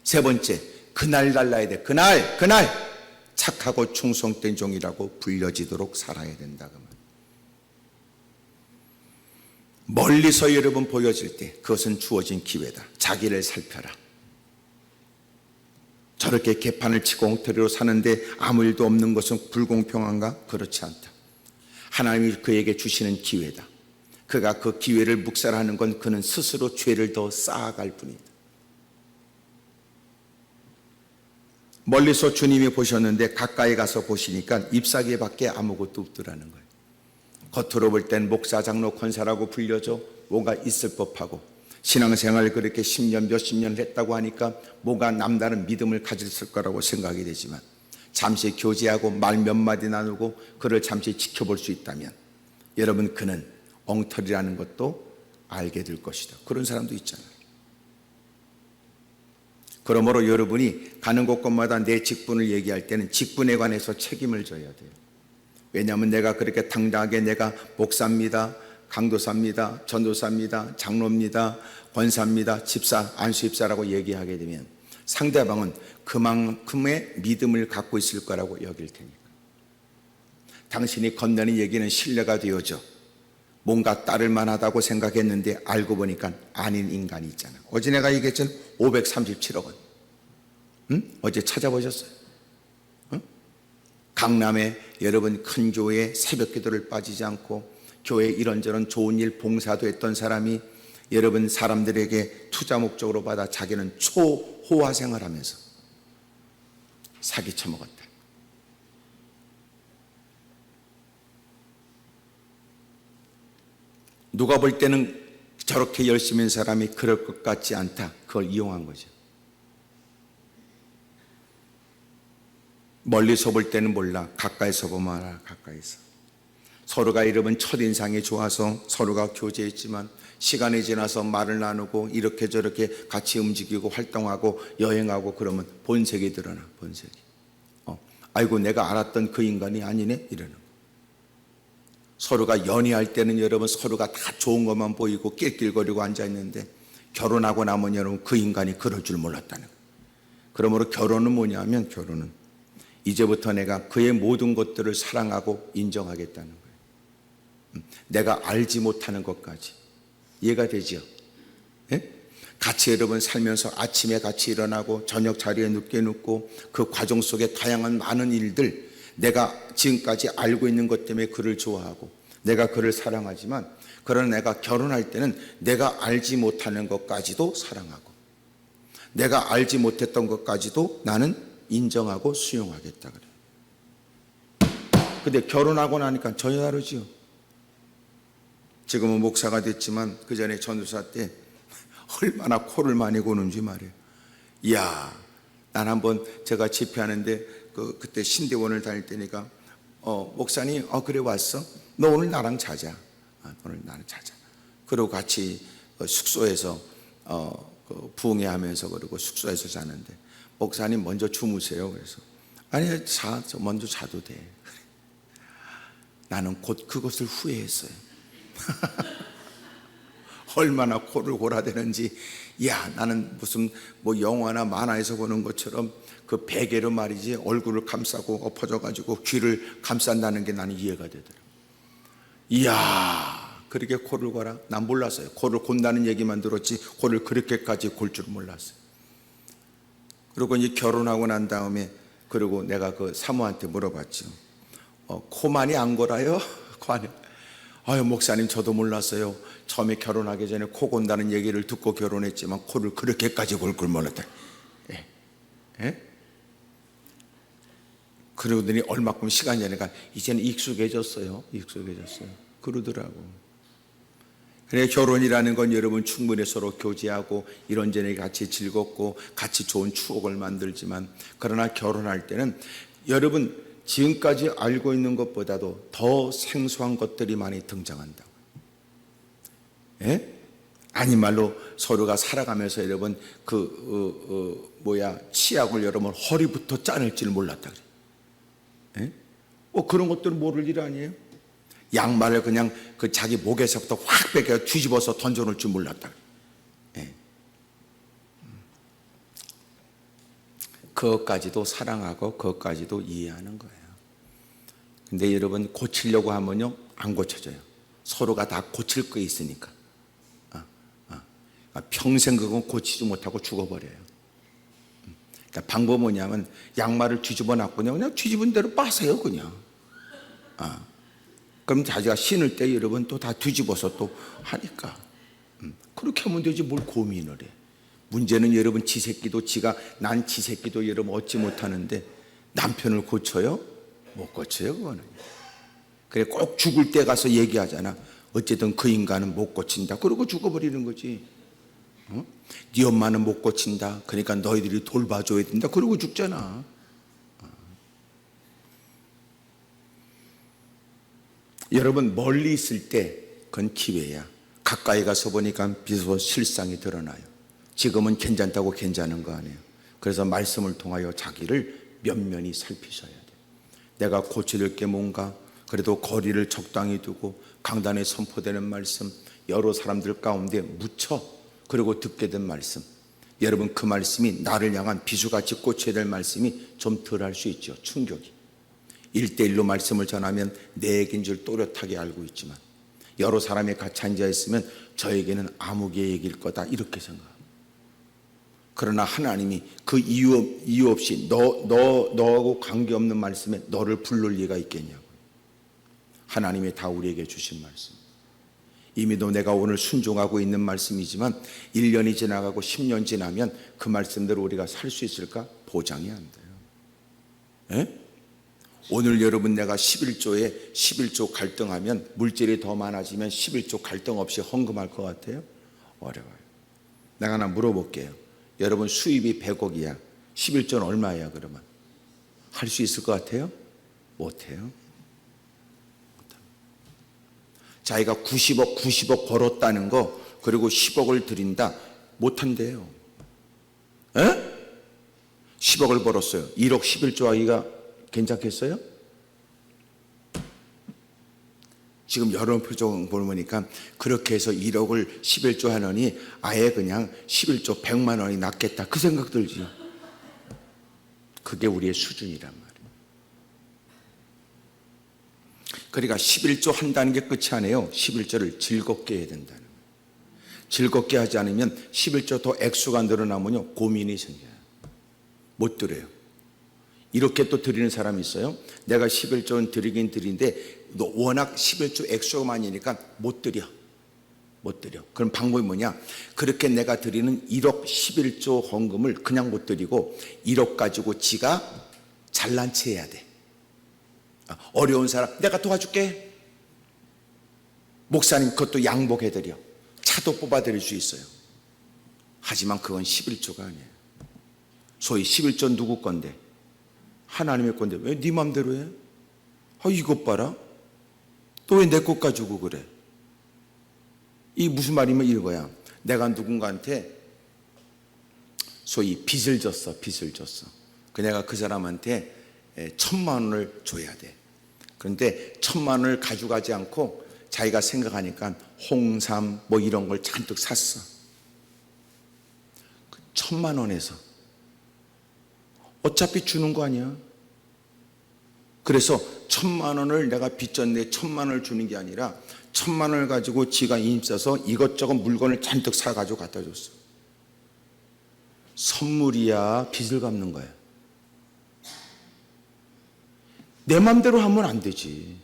세 번째, 그날 달라야 돼. 그날 착하고 충성된 종이라고 불려지도록 살아야 된다. 멀리서 여러분 보여질 때 그것은 주어진 기회다. 자기를 살펴라. 저렇게 개판을 치고 엉터리로 사는데 아무 일도 없는 것은 불공평한가? 그렇지 않다. 하나님이 그에게 주시는 기회다. 그가 그 기회를 묵살하는 건 그는 스스로 죄를 더 쌓아갈 뿐이다. 멀리서 주님이 보셨는데 가까이 가서 보시니까 잎사귀밖에 아무것도 없더라는 거예요. 겉으로 볼 땐 목사, 장로, 권사라고 불려져 뭔가 있을 법하고, 신앙생활을 그렇게 10년 몇십 년 했다고 하니까 뭔가 남다른 믿음을 가졌을 거라고 생각이 되지만, 잠시 교제하고 말 몇 마디 나누고 그를 잠시 지켜볼 수 있다면 여러분, 그는 엉터리라는 것도 알게 될 것이다. 그런 사람도 있잖아요. 그러므로 여러분이 가는 곳곳마다 내 직분을 얘기할 때는 직분에 관해서 책임을 져야 돼요. 왜냐하면 내가 그렇게 당당하게 내가 목사입니다, 강도사입니다, 전도사입니다, 장로입니다, 권사입니다, 집사, 안수집사라고 얘기하게 되면 상대방은 그만큼의 믿음을 갖고 있을 거라고 여길 테니까. 당신이 건네는 얘기는 신뢰가 되어져 뭔가 따를 만하다고 생각했는데 알고 보니까 아닌 인간이 있잖아. 어제 내가 얘기했잖아. 537억 원. 응? 어제 찾아보셨어요? 응? 강남에 여러분 큰 교회에 새벽 기도를 빠지지 않고 교회 이런저런 좋은 일 봉사도 했던 사람이 여러분 사람들에게 투자 목적으로 받아 자기는 초호화 생활하면서 사기 쳐먹었다. 누가 볼 때는 저렇게 열심히 한 사람이 그럴 것 같지 않다. 그걸 이용한 거죠. 멀리서 볼 때는 몰라. 가까이서 보면 알아. 가까이서. 서로가 여러분 첫인상이 좋아서 서로가 교제했지만 시간이 지나서 말을 나누고 이렇게 저렇게 같이 움직이고 활동하고 여행하고 그러면 본색이 드러나. 본색이. 아이고 내가 알았던 그 인간이 아니네 이러는 거. 서로가 연애할 때는 여러분 서로가 다 좋은 것만 보이고 낄낄거리고 앉아있는데 결혼하고 나면 여러분 그 인간이 그럴 줄 몰랐다는 거예요. 그러므로 결혼은 뭐냐면 결혼은 이제부터 내가 그의 모든 것들을 사랑하고 인정하겠다는 거예요. 내가 알지 못하는 것까지. 이해가 되죠? 예? 같이 여러분 살면서 아침에 같이 일어나고 저녁 자리에 늦게 눕고 그 과정 속에 다양한 많은 일들 내가 지금까지 알고 있는 것 때문에 그를 좋아하고 내가 그를 사랑하지만 그러나 내가 결혼할 때는 내가 알지 못하는 것까지도 사랑하고 내가 알지 못했던 것까지도 나는 인정하고 수용하겠다 그래요. 근데 결혼하고 나니까 전혀 다르지요. 지금은 목사가 됐지만 그 전에 전도사 때 얼마나 코를 많이 고는지 말이에요. 이야, 난 한번 제가 집회하는데 그때 신대원을 다닐 때니까 목사님 그래 왔어? 너 오늘 나랑 자자. 오늘 나랑 자자. 그리고 같이 숙소에서 부흥회하면서 그러고 숙소에서 자는데 목사님 먼저 주무세요. 그래서 아니 저 먼저 자도 돼. 나는 곧 그것을 후회했어요. 얼마나 코를 골아대는지. 야, 나는 무슨 뭐 영화나 만화에서 보는 것처럼 그 베개로 말이지 얼굴을 감싸고 엎어져가지고 귀를 감싼다는 게 나는 이해가 되더라고요. 이야, 그렇게 코를 골아? 난 몰랐어요. 코를 곤다는 얘기만 들었지 코를 그렇게까지 골 줄 몰랐어요. 그리고 이제 결혼하고 난 다음에 그리고 내가 그 사모한테 물어봤죠. 코 많이 안 골아요? 코 안에. 아유 목사님 저도 몰랐어요. 처음에 결혼하기 전에 코 곤다는 얘기를 듣고 결혼했지만 코를 그렇게까지 골 줄 몰랐다. 예? 예? 그러더니 얼마큼 시간이 지나니까 이제는 익숙해졌어요. 익숙해졌어요. 그러더라고. 그래 결혼이라는 건 여러분 충분히 서로 교제하고 이런저런 같이 즐겁고 같이 좋은 추억을 만들지만 그러나 결혼할 때는 여러분 지금까지 알고 있는 것보다도 더 생소한 것들이 많이 등장한다고. 예? 아닌 말로 서로가 살아가면서 여러분 치약을 여러분 허리부터 짜낼 줄 몰랐다 그래. 예? 그런 것들은 모를 일 아니에요? 양말을 그냥 그 자기 목에서부터 확 빼겨 뒤집어서 던져놓을 줄 몰랐다. 예. 그것까지도 사랑하고 그것까지도 이해하는 거예요. 근데 여러분 고치려고 하면요 안 고쳐져요. 서로가 다 고칠 거 있으니까. 평생 그건 고치지 못하고 죽어버려요. 그러니까 방법은 뭐냐면 양말을 뒤집어 놨군요. 그냥 뒤집은 대로 빠세요 그냥. 그럼 자기가 신을 때 여러분 또 다 뒤집어서 또 하니까. 그렇게 하면 되지 뭘 고민을 해. 문제는 여러분 지 새끼도 난 지 새끼도 여러분 얻지 못하는데 남편을 고쳐요? 못 고쳐요 그거는. 그래 꼭 죽을 때 가서 얘기하잖아. 어쨌든 그 인간은 못 고친다. 그러고 죽어버리는 거지. 네 엄마는 못 고친다. 그러니까 너희들이 돌봐줘야 된다. 그러고 죽잖아. 여러분 멀리 있을 때 그건 기회야. 가까이 가서 보니까 비로소 실상이 드러나요. 지금은 괜찮다고 괜찮은 거 아니에요. 그래서 말씀을 통하여 자기를 면면히 살피셔야 돼요. 내가 고칠 게 뭔가, 그래도 거리를 적당히 두고 강단에 선포되는 말씀, 여러 사람들 가운데 묻혀 그리고 듣게 된 말씀, 여러분 그 말씀이 나를 향한 비수같이 꽂혀야 될 말씀이 좀 덜 할 수 있죠. 충격이. 1대1로 말씀을 전하면 내 얘기인 줄 또렷하게 알고 있지만 여러 사람이 같이 앉아 있으면 저에게는 아무개 얘기일 거다 이렇게 생각합니다. 그러나 하나님이 그 이유 없이 너하고 관계없는 말씀에 너를 부를 리가 있겠냐고. 하나님이 다 우리에게 주신 말씀. 이미도 내가 오늘 순종하고 있는 말씀이지만 1년이 지나가고 10년 지나면 그 말씀대로 우리가 살 수 있을까? 보장이 안 돼요. 에? 오늘 여러분 내가 11조 갈등하면 물질이 더 많아지면 11조 갈등 없이 헌금할 것 같아요? 어려워요. 내가 하나 물어볼게요. 여러분 수입이 100억이야. 11조는 얼마예요 그러면? 할 수 있을 것 같아요? 못해요. 자기가 90억 벌었다는 거 그리고 10억을 드린다 못한대요. 에? 10억을 벌었어요. 1억 11조 하기가 괜찮겠어요? 지금 여러 표정 보니까 그렇게 해서 1억을 11조 하느니 아예 그냥 11조 100만 원이 낫겠다 그 생각 들지. 그게 우리의 수준이란 말이에요. 그러니까 11조 한다는 게 끝이 아니에요. 11조를 즐겁게 해야 된다는 거예요. 즐겁게 하지 않으면 11조 더 액수가 늘어나면요 고민이 생겨요. 못 드려요. 이렇게 또 드리는 사람이 있어요. 내가 11조는 드리긴 드리는데 워낙 11조 액수가 많으니까 못 드려. 그럼 방법이 뭐냐? 그렇게 내가 드리는 1억 11조 헌금을 그냥 못 드리고 1억 가지고 지가 잘난 체 해야 돼. 어려운 사람 내가 도와줄게. 목사님 그것도 양복해드려. 차도 뽑아드릴 수 있어요. 하지만 그건 11조가 아니에요. 소위 11조 누구 건데? 하나님의 건데 왜 네 맘대로 해? 이것 봐라. 또 왜 내 것 가지고 그래? 이 무슨 말이면 이거야. 내가 누군가한테 소위 빚을 졌어. 내가 그 사람한테 1,000만 원을 줘야 돼. 그런데 1,000만 원을 가져가지 않고 자기가 생각하니까 홍삼 뭐 이런 걸 잔뜩 샀어. 1,000만 원에서 어차피 주는 거 아니야. 그래서 1,000만 원을 내가 빚졌는데 1,000만 원을 주는 게 아니라 1,000만 원을 가지고 지가 힘써서 이것저것 물건을 잔뜩 사가지고 갖다 줬어. 선물이야 빚을 갚는 거야. 내 맘대로 하면 안 되지.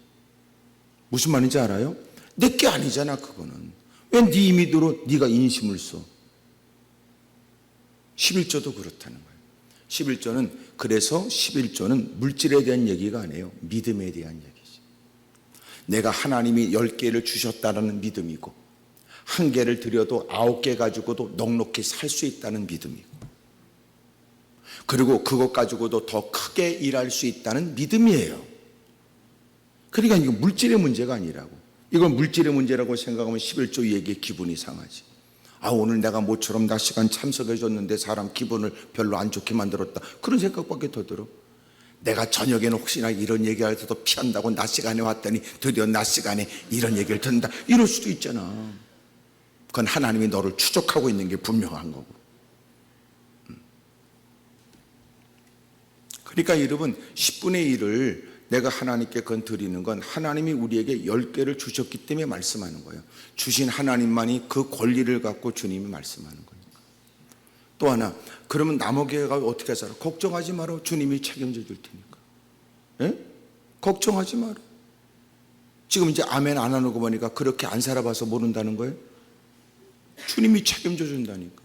무슨 말인지 알아요? 내 게 아니잖아 그거는. 왜 네 임의대로 네가 인심을 써? 11조도 그렇다는 거예요. 11조는 그래서 11조는 물질에 대한 얘기가 아니에요. 믿음에 대한 얘기지. 내가 하나님이 10개를 주셨다는 믿음이고 1개를 드려도 9개 가지고도 넉넉히 살 수 있다는 믿음이고 그리고 그것 가지고도 더 크게 일할 수 있다는 믿음이에요. 그러니까 이거 물질의 문제가 아니라고. 이건 물질의 문제라고 생각하면 11조 얘기에 기분이 상하지. 오늘 내가 모처럼 낮 시간 참석해 줬는데 사람 기분을 별로 안 좋게 만들었다. 그런 생각밖에 더 들어. 내가 저녁에는 혹시나 이런 얘기할 때도 피한다고 낮 시간에 왔더니 드디어 낮 시간에 이런 얘기를 듣는다. 이럴 수도 있잖아. 그건 하나님이 너를 추적하고 있는 게 분명한 거고. 그러니까 여러분 10분의 1을 내가 하나님께 그건 드리는 건 하나님이 우리에게 10개를 주셨기 때문에 말씀하는 거예요. 주신 하나님만이 그 권리를 갖고 주님이 말씀하는 거니까. 또 하나, 그러면 나머지가 어떻게 살아? 걱정하지 마라. 주님이 책임져 줄 테니까. 예? 걱정하지 마라. 지금 이제 아멘 안 하는 거 보니까 그렇게 안 살아봐서 모른다는 거예요. 주님이 책임져 준다니까.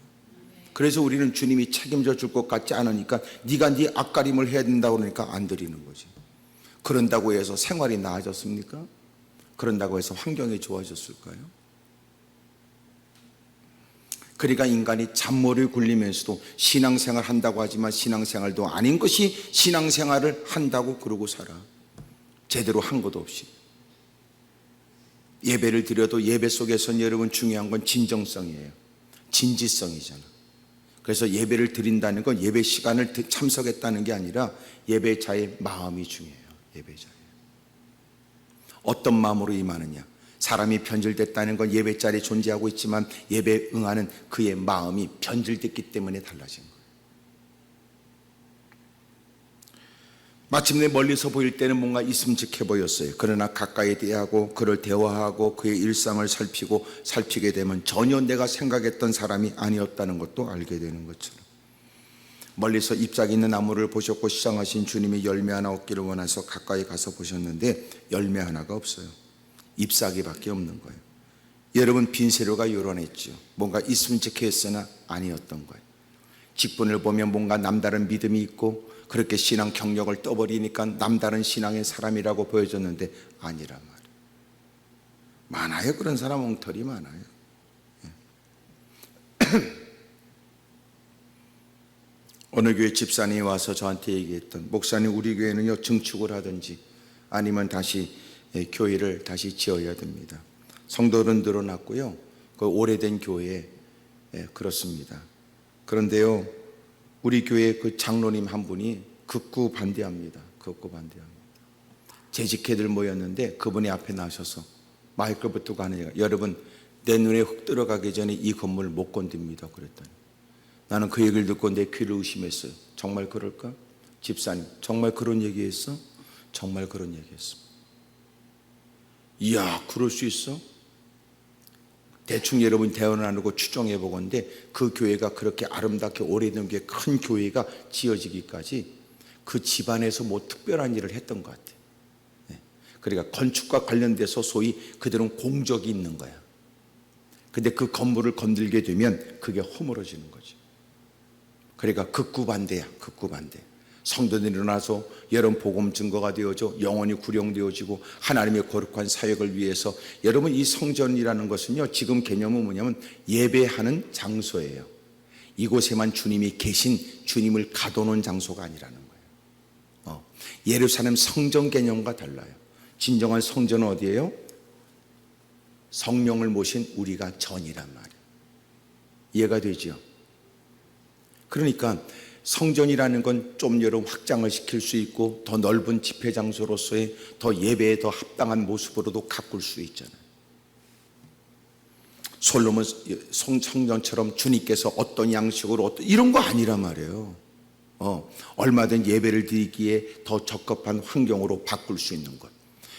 그래서 우리는 주님이 책임져 줄 것 같지 않으니까 네가 네 앞가림을 해야 된다고 그러니까 안 드리는 거지. 그런다고 해서 생활이 나아졌습니까? 그런다고 해서 환경이 좋아졌을까요? 그러니까 인간이 잔머리를 굴리면서도 신앙생활 한다고 하지만 신앙생활도 아닌 것이 신앙생활을 한다고 그러고 살아. 제대로 한 것도 없이. 예배를 드려도 예배 속에서는 여러분 중요한 건 진정성이에요. 진지성이잖아. 그래서 예배를 드린다는 건 예배 시간을 참석했다는 게 아니라 예배자의 마음이 중요해요. 예배자예요. 어떤 마음으로 임하느냐. 사람이 변질됐다는 건 예배 자리에 존재하고 있지만 예배에 응하는 그의 마음이 변질됐기 때문에 달라진 거예요. 마침내 멀리서 보일 때는 뭔가 있음직해 보였어요. 그러나 가까이 대하고 그를 대화하고 그의 일상을 살피게 되면 전혀 내가 생각했던 사람이 아니었다는 것도 알게 되는 것처럼, 멀리서 잎사귀 있는 나무를 보셨고 시장하신 주님이 열매 하나 얻기를 원해서 가까이 가서 보셨는데 열매 하나가 없어요. 잎사귀밖에 없는 거예요. 여러분, 빈세로가 요란했죠. 뭔가 있음직해 했으나 아니었던 거예요. 직분을 보면 뭔가 남다른 믿음이 있고 그렇게 신앙 경력을 떠버리니까 남다른 신앙의 사람이라고 보여졌는데 아니란 말이에요. 많아요. 그런 사람 엉터리 많아요. 어느 교회 집사님이 와서 저한테 얘기했던, 목사님 우리 교회는요 증축을 하든지 아니면 다시 교회를 다시 지어야 됩니다. 성도는 늘어났고요, 그 오래된 교회에 그렇습니다. 그런데요 우리 교회 그 장로님 한 분이 극구 반대합니다. 극구 반대합니다. 재직회들 모였는데 그분이 앞에 나셔서 마이크를 붙들고 하는 얘기가, 여러분 내 눈에 흙 들어가기 전에 이 건물을 못 건듭니다. 그랬더니 나는 그 얘기를 듣고 내 귀를 의심했어요. 정말 그럴까? 집사님 정말 그런 얘기했어? 정말 그런 얘기했어. 이야, 그럴 수 있어? 대충 여러분 대화 나누고 추정해 보건데 그 교회가 그렇게 아름답게 오래된 게 큰 교회가 지어지기까지 그 집안에서 뭐 특별한 일을 했던 것 같아요. 그러니까 건축과 관련돼서 소위 그들은 공적이 있는 거야. 근데 그 건물을 건들게 되면 그게 허물어지는 거죠. 그러니까 극구 반대야. 극구 반대. 성도들이 일어나서 여러분 복음 증거가 되어져 영혼이 구령되어지고 하나님의 거룩한 사역을 위해서, 여러분 이 성전이라는 것은요 지금 개념은 뭐냐면 예배하는 장소예요. 이곳에만 주님이 계신, 주님을 가둬놓은 장소가 아니라는 거예요. 예루살렘 성전 개념과 달라요. 진정한 성전은 어디예요? 성령을 모신 우리가 전이란 말이에요. 이해가 되죠? 그러니까 성전이라는 건 좀 여러분 확장을 시킬 수 있고 더 넓은 집회 장소로서의 더 예배에 더 합당한 모습으로도 가꿀 수 있잖아요. 솔로몬 성전처럼 주님께서 어떤 양식으로 어떤 이런 거 아니란 말이에요. 얼마든 예배를 드리기에 더 적합한 환경으로 바꿀 수 있는 것,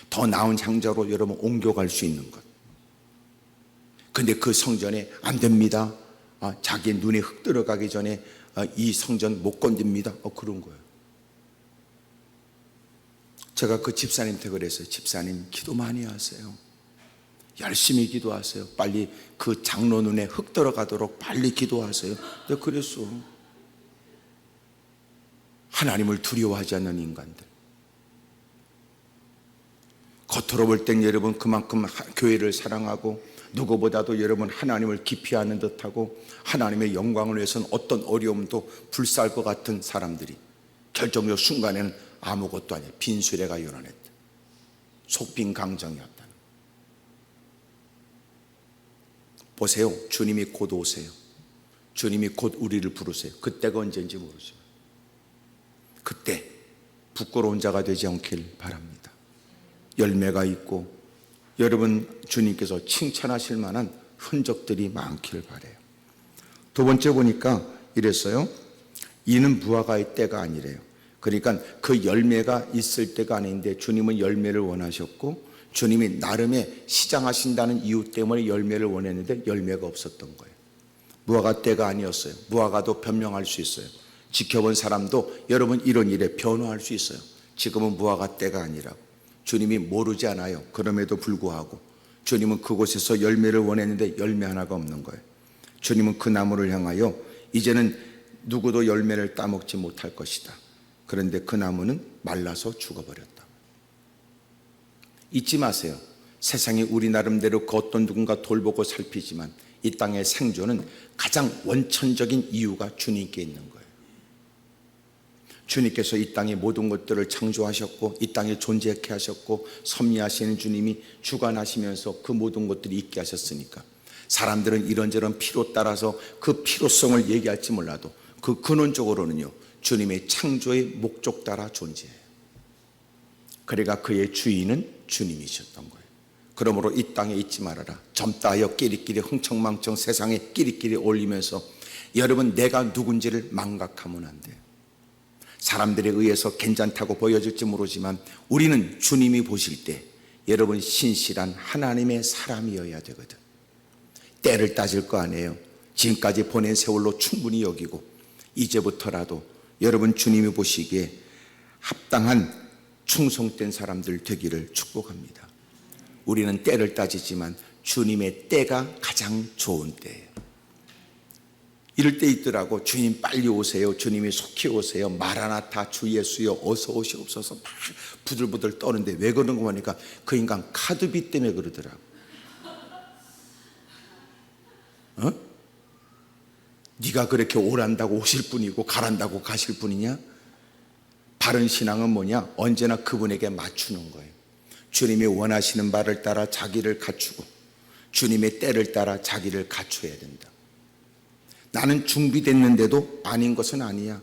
더 나은 향자로 여러분 옮겨갈 수 있는 것. 근데 그 성전에 안 됩니다. 자기 눈에 흙 들어가기 전에 이 성전 못 건듭니다. 그런 거예요. 제가 그 집사님한테 그랬어요. 집사님 기도 많이 하세요. 열심히 기도하세요. 빨리 그 장로 눈에 흙 들어가도록 빨리 기도하세요. 내가 그랬어. 하나님을 두려워하지 않는 인간들. 겉으로 볼 땐 여러분 그만큼 교회를 사랑하고 누구보다도 여러분 하나님을 깊이 아는 듯하고 하나님의 영광을 위해서는 어떤 어려움도 불사할 것 같은 사람들이 결정적 순간에는 아무것도 아니에요. 빈수레가 요란했다. 속빈 강정이었다. 보세요. 주님이 곧 오세요. 주님이 곧 우리를 부르세요. 그때가 언제인지 모르지만 그때 부끄러운 자가 되지 않길 바랍니다. 열매가 있고 여러분 주님께서 칭찬하실 만한 흔적들이 많길 바라요. 두 번째 보니까 이랬어요. 이는 무화과의 때가 아니래요. 그러니까 그 열매가 있을 때가 아닌데 주님은 열매를 원하셨고 주님이 나름의 시장하신다는 이유 때문에 열매를 원했는데 열매가 없었던 거예요. 무화과 때가 아니었어요. 무화과도 변명할 수 있어요. 지켜본 사람도 여러분 이런 일에 변호할 수 있어요. 지금은 무화과 때가 아니라고. 주님이 모르지 않아요. 그럼에도 불구하고 주님은 그곳에서 열매를 원했는데 열매 하나가 없는 거예요. 주님은 그 나무를 향하여 이제는 누구도 열매를 따먹지 못할 것이다. 그런데 그 나무는 말라서 죽어버렸다. 잊지 마세요. 세상이 우리 나름대로 그 어떤 누군가 돌보고 살피지만 이 땅의 생존은 가장 원천적인 이유가 주님께 있는 거예요. 주님께서 이 땅의 모든 것들을 창조하셨고 이 땅에 존재케 하셨고 섭리하시는 주님이 주관하시면서 그 모든 것들이 있게 하셨으니까 사람들은 이런저런 필요 따라서 그 필요성을 얘기할지 몰라도 그 근원적으로는요 주님의 창조의 목적 따라 존재해요. 그러니까 그의 주인은 주님이셨던 거예요. 그러므로 이 땅에 있지 말아라. 젊다 하여 끼리끼리 흥청망청 세상에 끼리끼리 올리면서 여러분 내가 누군지를 망각하면 안 돼요. 사람들에 의해서 괜찮다고 보여질지 모르지만 우리는 주님이 보실 때 여러분 신실한 하나님의 사람이어야 되거든. 때를 따질 거 아니에요. 지금까지 보낸 세월로 충분히 여기고 이제부터라도 여러분 주님이 보시기에 합당한 충성된 사람들 되기를 축복합니다. 우리는 때를 따지지만 주님의 때가 가장 좋은 때예요. 이럴 때 있더라고. 주님 빨리 오세요. 주님이 속히 오세요. 마라나타 주 예수여 어서 오시옵소서 막 부들부들 떠는데 왜 그러는 거 보니까 그 인간 카드비 때문에 그러더라고. 네가 그렇게 오란다고 오실 분이고 가란다고 가실 분이냐? 바른 신앙은 뭐냐? 언제나 그분에게 맞추는 거예요. 주님이 원하시는 바를 따라 자기를 갖추고 주님의 때를 따라 자기를 갖춰야 된다. 나는 준비됐는데도 아닌 것은 아니야.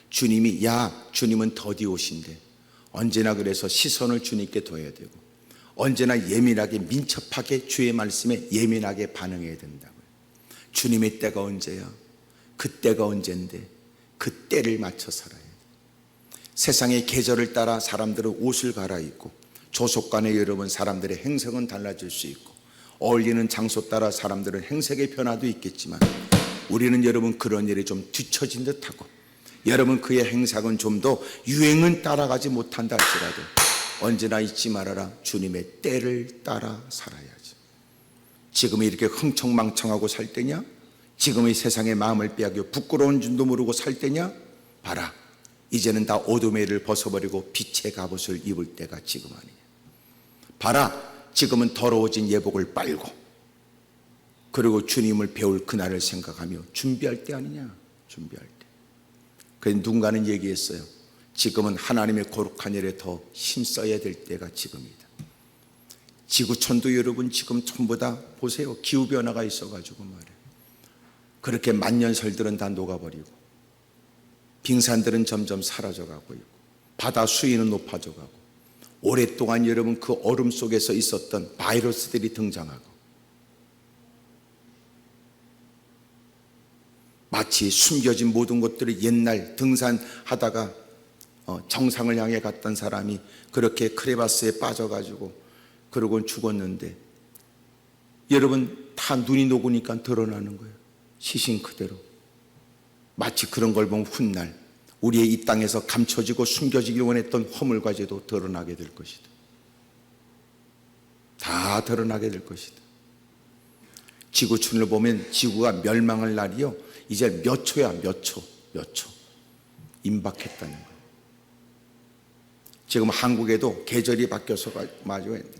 주님이 주님은 더디 오신대. 언제나 그래서 시선을 주님께 둬야 되고 언제나 예민하게 민첩하게 주의 말씀에 예민하게 반응해야 된다고요. 주님의 때가 언제야? 그때가 언젠데 그 때를 맞춰 살아야 돼. 세상의 계절을 따라 사람들은 옷을 갈아입고 조속간에 여러분 사람들의 행색은 달라질 수 있고 어울리는 장소 따라 사람들은 행색의 변화도 있겠지만 우리는 여러분 그런 일이 좀 뒤처진 듯하고 여러분 그의 행색은 좀 더 유행은 따라가지 못한다 할지라도 언제나 잊지 말아라. 주님의 때를 따라 살아야지. 지금 이렇게 흥청망청하고 살 때냐? 지금의 세상에 마음을 빼앗겨 부끄러운 줄도 모르고 살 때냐? 봐라. 이제는 다 어둠의 일을 벗어버리고 빛의 갑옷을 입을 때가 지금 아니냐. 봐라. 지금은 더러워진 예복을 빨고 그리고 주님을 배울 그날을 생각하며 준비할 때 아니냐. 준비할 때. 그래서 누군가는 얘기했어요. 지금은 하나님의 거룩한 일에 더 힘써야 될 때가 지금이다. 지구촌도 여러분 지금 전부 다 보세요. 기후변화가 있어가지고 말이에요. 그렇게 만년설들은 다 녹아버리고 빙산들은 점점 사라져가고 있고 바다 수위는 높아져가고 오랫동안 여러분 그 얼음 속에서 있었던 바이러스들이 등장하고 마치 숨겨진 모든 것들이 옛날 등산하다가 정상을 향해 갔던 사람이 그렇게 크레바스에 빠져가지고 그러고 죽었는데 여러분 다 눈이 녹으니까 드러나는 거예요. 시신 그대로. 마치 그런 걸 보면 훗날 우리의 이 땅에서 감춰지고 숨겨지기 원했던 허물과제도 드러나게 될 것이다. 다 드러나게 될 것이다. 지구촌을 보면 지구가 멸망할 날이요 이제 몇 초야. 몇 초 임박했다는 거예요. 지금 한국에도 계절이 바뀌어서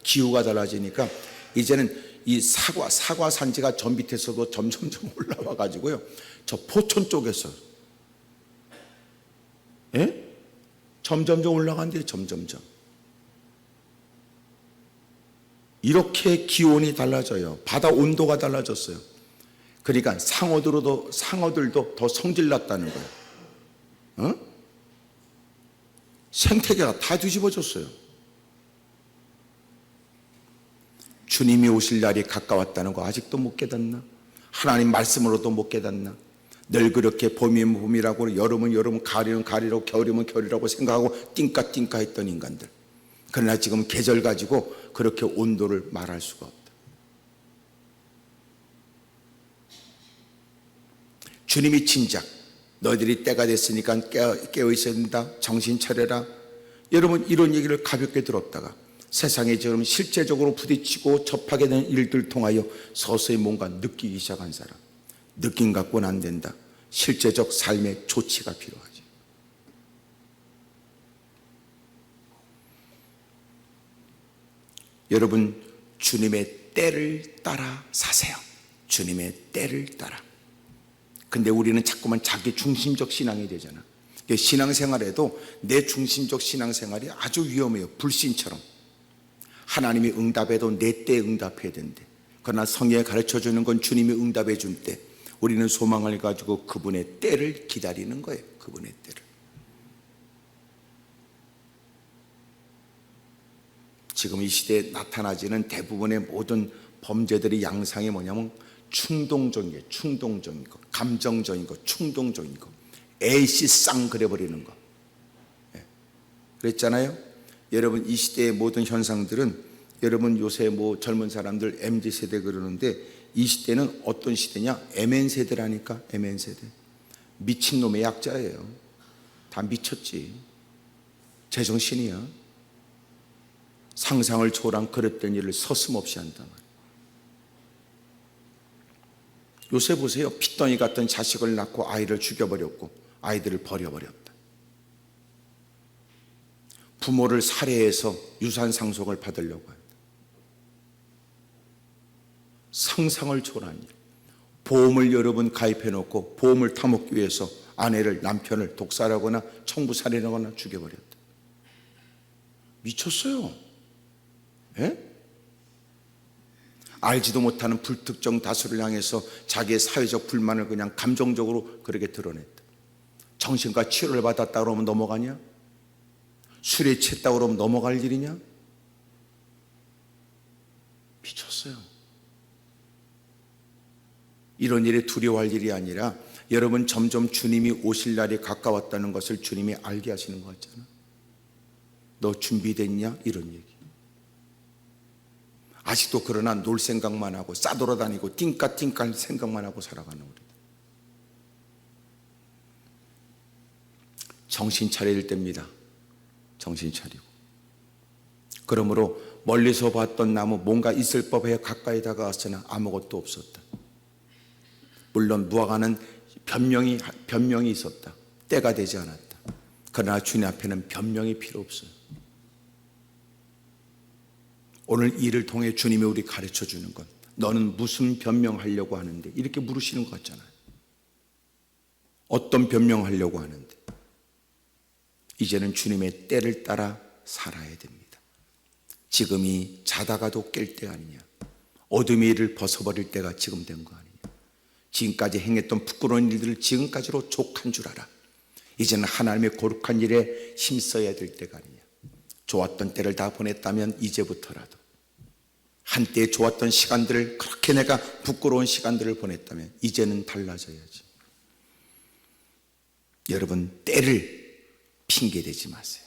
기후가 달라지니까 이제는 이 사과 산지가 저 밑에서도 점점점 올라와 가지고요 저 포천 쪽에서 점점점 올라간대요. 점점점 이렇게 기온이 달라져요. 바다 온도가 달라졌어요. 그러니까 상어들도 더 성질났다는 거예요. 생태계가 다 뒤집어졌어요. 주님이 오실 날이 가까웠다는 거 아직도 못 깨닫나? 하나님 말씀으로도 못 깨닫나? 늘 그렇게 봄이면 봄이라고 여름은 여름, 가을이면 가을이라고 겨울이면 겨울이라고 생각하고 띵까띵까 했던 인간들. 그러나 지금 계절 가지고 그렇게 온도를 말할 수가 없다. 주님이 진작 너희들이 때가 됐으니까 깨어 있어야 된다. 정신 차려라. 여러분 이런 얘기를 가볍게 들었다가 세상에 지금 실제적으로 부딪히고 접하게 되는 일들 통하여 서서히 뭔가 느끼기 시작한 사람. 느낌 갖고는 안 된다. 실제적 삶의 조치가 필요하지. 여러분 주님의 때를 따라 사세요. 주님의 때를 따라. 근데 우리는 자꾸만 자기 중심적 신앙이 되잖아. 신앙생활에도 내 중심적 신앙생활이 아주 위험해요. 불신처럼. 하나님이 응답해도 내 때에 응답해야 된대. 그러나 성경에 가르쳐주는 건 주님이 응답해 줄 때 우리는 소망을 가지고 그분의 때를 기다리는 거예요. 그분의 때를. 지금 이 시대에 나타나지는 대부분의 모든 범죄들의 양상이 뭐냐면 충동적인 게, 충동적인 거, 감정적인 거, 충동적인 거, 애시쌍 그려버리는 거. 그랬잖아요. 여러분, 이 시대의 모든 현상들은, 여러분 요새 뭐 젊은 사람들 MZ세대 그러는데, 이 시대는 어떤 시대냐? MN세대라니까. MN세대. 미친놈의 약자예요. 다 미쳤지. 제정신이야. 상상을 초월한 그릇된 일을 서슴없이 한단 말이에요. 요새 보세요. 핏덩이 같은 자식을 낳고 아이를 죽여버렸고 아이들을 버려버렸다. 부모를 살해해서 유산 상속을 받으려고 한다. 상상을 초월한 일. 보험을 여러분 가입해놓고 보험을 타먹기 위해서 아내를, 남편을 독살하거나 청부살인하거나 죽여버렸다. 미쳤어요. 예? 알지도 못하는 불특정 다수를 향해서 자기의 사회적 불만을 그냥 감정적으로 그렇게 드러냈다. 정신과 치료를 받았다 그러면 넘어가냐? 술에 취했다 그러면 넘어갈 일이냐? 미쳤어요. 이런 일에 두려워할 일이 아니라 여러분, 점점 주님이 오실 날이 가까웠다는 것을 주님이 알게 하시는 것 같잖아. 너 준비됐냐? 이런 얘기. 아직도 그러나 놀 생각만 하고 싸돌아다니고 띵까띵까 생각만 하고 살아가는 우리들. 정신 차릴 때입니다. 정신 차리고. 그러므로 멀리서 봤던 나무 뭔가 있을 법해 가까이 다가왔으나 아무것도 없었다. 물론 무화과는 변명이 있었다. 때가 되지 않았다. 그러나 주님 앞에는 변명이 필요 없어요. 오늘 이 일을 통해 주님이 우리 가르쳐 주는 건, 너는 무슨 변명하려고 하는데? 이렇게 물으시는 것 같잖아요. 어떤 변명하려고 하는데? 이제는 주님의 때를 따라 살아야 됩니다. 지금이 자다가도 깰 때 아니냐? 어둠의 일을 벗어버릴 때가 지금 된 거 아니냐? 지금까지 행했던 부끄러운 일들을 지금까지로 족한 줄 알아. 이제는 하나님의 거룩한 일에 힘써야 될 때가 아니냐? 좋았던 때를 다 보냈다면 이제부터라도, 한때 좋았던 시간들을, 그렇게 내가 부끄러운 시간들을 보냈다면 이제는 달라져야지. 여러분, 때를 핑계대지 마세요.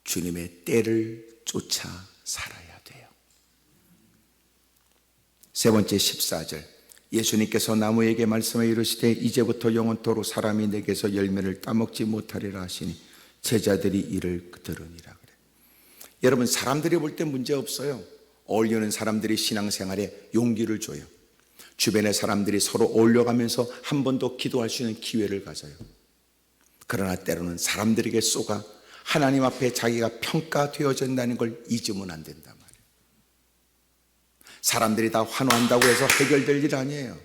주님의 때를 쫓아 살아야 돼요. 세 번째 14절, 예수님께서 나무에게 말씀해 이르시되 이제부터 영원토록 사람이 내게서 열매를 따먹지 못하리라 하시니 제자들이 이를 들으니라 그래. 여러분, 사람들이 볼 때 문제 없어요. 어울리는 사람들이 신앙생활에 용기를 줘요. 주변의 사람들이 서로 어울려가면서 한 번 더 기도할 수 있는 기회를 가져요. 그러나 때로는 사람들에게 쏘가 하나님 앞에 자기가 평가되어진다는 걸 잊으면 안 된단 말이에요. 사람들이 다 환호한다고 해서 해결될 일 아니에요.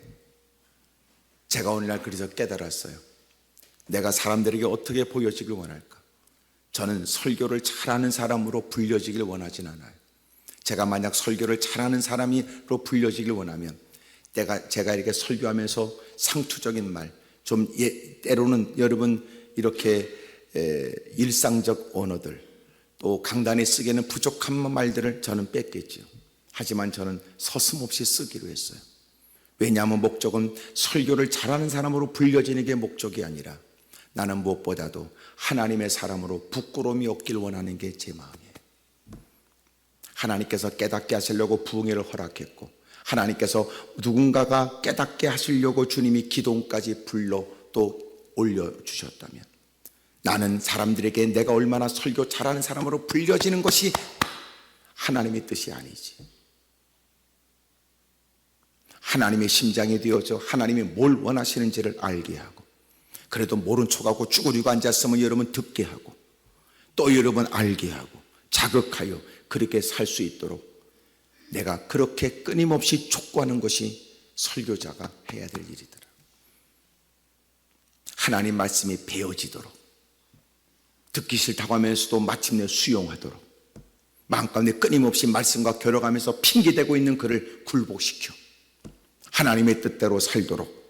제가 오늘날 그래서 깨달았어요. 내가 사람들에게 어떻게 보여지길 원할까? 저는 설교를 잘하는 사람으로 불려지길 원하진 않아요. 제가 만약 설교를 잘하는 사람으로 불려지길 원하면 제가 이렇게 설교하면서 상투적인 말, 좀 때로는 여러분 이렇게 일상적 언어들, 또 강단에 쓰기에는 부족한 말들을 저는 뺐겠죠. 하지만 저는 서슴없이 쓰기로 했어요. 왜냐하면 목적은 설교를 잘하는 사람으로 불려지는 게 목적이 아니라, 나는 무엇보다도 하나님의 사람으로 부끄러움이 없길 원하는 게 제 마음이에요. 하나님께서 깨닫게 하시려고 부흥회를 허락했고, 하나님께서 누군가가 깨닫게 하시려고 주님이 기도원까지 불러 또 올려주셨다면, 나는 사람들에게 내가 얼마나 설교 잘하는 사람으로 불려지는 것이 하나님의 뜻이 아니지. 하나님의 심장이 되어져 하나님이 뭘 원하시는지를 알게 하고, 그래도 모른 척하고 쭈그리고 앉았으면 여러분 듣게 하고, 또 여러분 알게 하고 자극하여 그렇게 살 수 있도록 내가 그렇게 끊임없이 촉구하는 것이 설교자가 해야 될 일이더라. 하나님 말씀이 배워지도록, 듣기 싫다고 하면서도 마침내 수용하도록, 마음가운데 끊임없이 말씀과 겨뤄가면서 핑계대고 있는 그를 굴복시켜 하나님의 뜻대로 살도록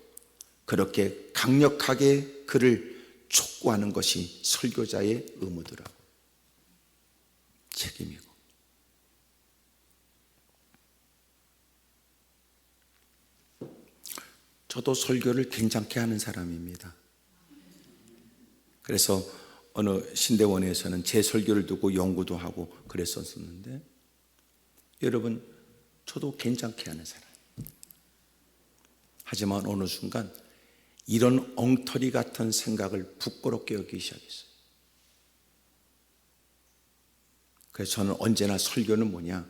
그렇게 강력하게 그를 촉구하는 것이 설교자의 의무더라. 책임이고. 저도 설교를 괜찮게 하는 사람입니다. 그래서 어느 신대원에서는 제 설교를 듣고 연구도 하고 그랬었는데, 여러분, 저도 괜찮게 하는 사람. 하지만 어느 순간 이런 엉터리 같은 생각을 부끄럽게 여기기 시작했어요. 그래서 저는 언제나 설교는 뭐냐,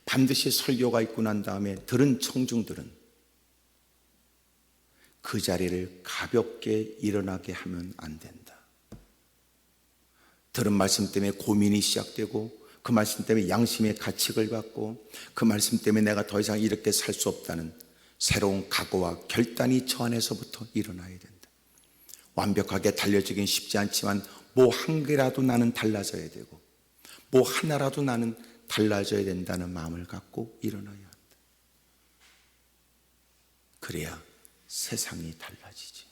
반드시 설교가 있고 난 다음에 들은 청중들은 그 자리를 가볍게 일어나게 하면 안 된다. 들은 말씀 때문에 고민이 시작되고, 그 말씀 때문에 양심의 가책을 받고, 그 말씀 때문에 내가 더 이상 이렇게 살 수 없다는 새로운 각오와 결단이 저 안에서부터 일어나야 된다. 완벽하게 달려지긴 쉽지 않지만 뭐 한 개라도 나는 달라져야 되고, 뭐 하나라도 나는 달라져야 된다는 마음을 갖고 일어나야 한다. 그래야 세상이 달라지지.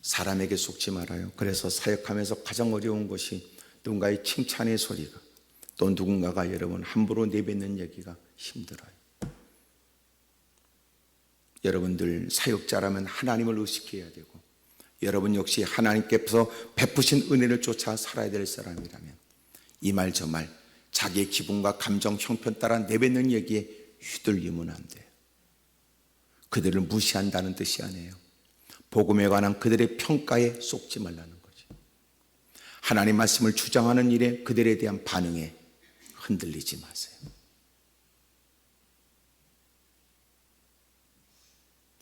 사람에게 속지 말아요. 그래서 사역하면서 가장 어려운 것이 누군가의 칭찬의 소리가, 또 누군가가 여러분 함부로 내뱉는 얘기가 힘들어요. 여러분들 사역자라면 하나님을 의식해야 되고, 여러분 역시 하나님께서 베푸신 은혜를 쫓아 살아야 될 사람이라면 이 말 저 말 자기의 기분과 감정 형편 따라 내뱉는 얘기에 휘둘리면 안 돼요. 그들을 무시한다는 뜻이 아니에요. 복음에 관한 그들의 평가에 속지 말라는 거지. 하나님 말씀을 주장하는 일에 그들에 대한 반응에 흔들리지 마세요.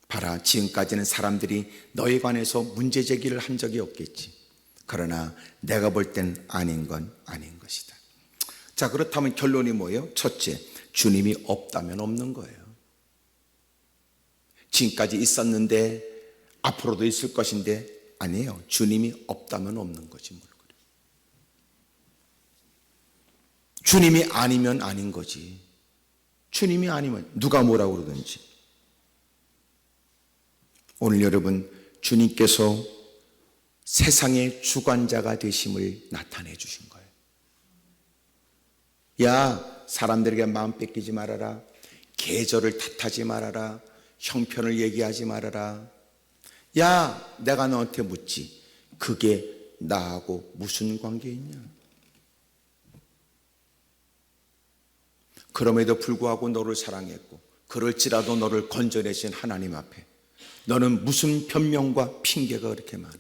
봐라, 지금까지는 사람들이 너에 관해서 문제 제기를 한 적이 없겠지. 그러나 내가 볼 땐 아닌 건 아닌 것이다. 자, 그렇다면 결론이 뭐예요? 첫째, 주님이 없다면 없는 거예요. 지금까지 있었는데 앞으로도 있을 것인데, 아니에요. 주님이 없다면 없는 거지 뭘 그래. 주님이 아니면 아닌 거지. 주님이 아니면 누가 뭐라고 그러든지. 오늘 여러분, 주님께서 세상의 주관자가 되심을 나타내 주신 거예요. 야, 사람들에게 마음 뺏기지 말아라. 계절을 탓하지 말아라. 형편을 얘기하지 말아라. 야, 내가 너한테 묻지. 그게 나하고 무슨 관계 있냐? 그럼에도 불구하고 너를 사랑했고, 그럴지라도 너를 건져내신 하나님 앞에 너는 무슨 변명과 핑계가 그렇게 많아?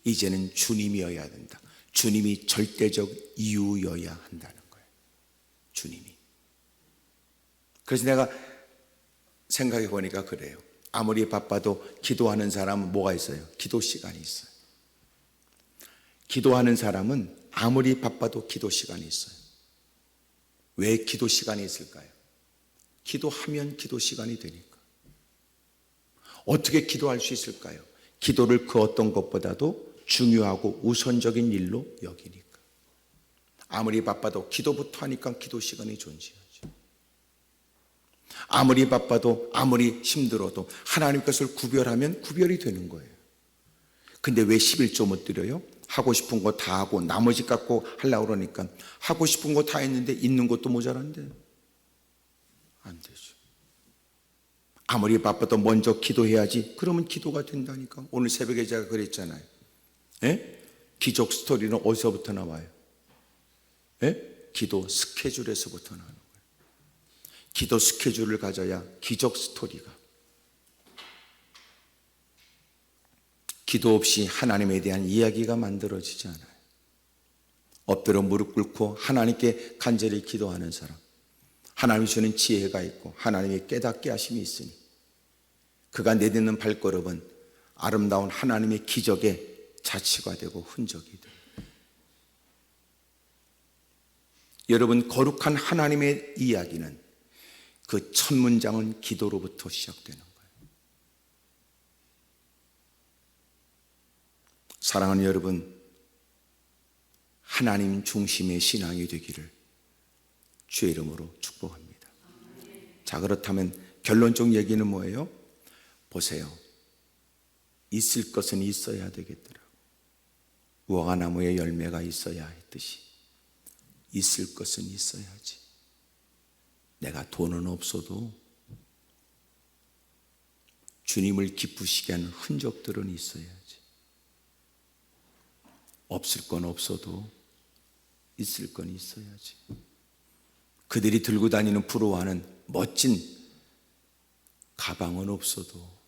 이제는 주님이어야 된다. 주님이 절대적 이유여야 한다는 거예요. 주님이. 그래서 내가 생각해 보니까 그래요. 아무리 바빠도 기도하는 사람은 뭐가 있어요? 기도 시간이 있어요. 기도하는 사람은 아무리 바빠도 기도 시간이 있어요. 왜 기도 시간이 있을까요? 기도하면 기도 시간이 되니까. 어떻게 기도할 수 있을까요? 기도를 그 어떤 것보다도 중요하고 우선적인 일로 여기니까. 아무리 바빠도 기도부터 하니까 기도 시간이 존재하죠. 아무리 바빠도 아무리 힘들어도 하나님 것을 구별하면 구별이 되는 거예요. 근데 왜 11조 못 드려요? 하고 싶은 거 다 하고 나머지 갖고 하려고 그러니까 하고 싶은 거 다 했는데 있는 것도 모자란데 안 되죠. 아무리 바빠도 먼저 기도해야지. 그러면 기도가 된다니까. 오늘 새벽에 제가 그랬잖아요. 기적 스토리는 어디서부터 나와요? 기도 스케줄에서부터 나오는 거예요. 기도 스케줄을 가져야 기적 스토리가. 기도 없이 하나님에 대한 이야기가 만들어지지 않아요. 엎드려 무릎 꿇고 하나님께 간절히 기도하는 사람, 하나님이 주는 지혜가 있고 하나님의 깨닫게 하심이 있으니 그가 내딛는 발걸음은 아름다운 하나님의 기적의 자취가 되고 흔적이 돼요. 여러분, 거룩한 하나님의 이야기는 그 첫 문장은 기도로부터 시작되는 거예요. 사랑하는 여러분, 하나님 중심의 신앙이 되기를 주의 이름으로 축복합니다. 자, 그렇다면 결론적 얘기는 뭐예요? 보세요. 있을 것은 있어야 되겠더라고. 무화과나무에 열매가 있어야 했듯이 있을 것은 있어야지. 내가 돈은 없어도 주님을 기쁘시게 하는 흔적들은 있어야지. 없을 건 없어도 있을 건 있어야지. 그들이 들고 다니는 부러워하는 멋진 가방은 없어도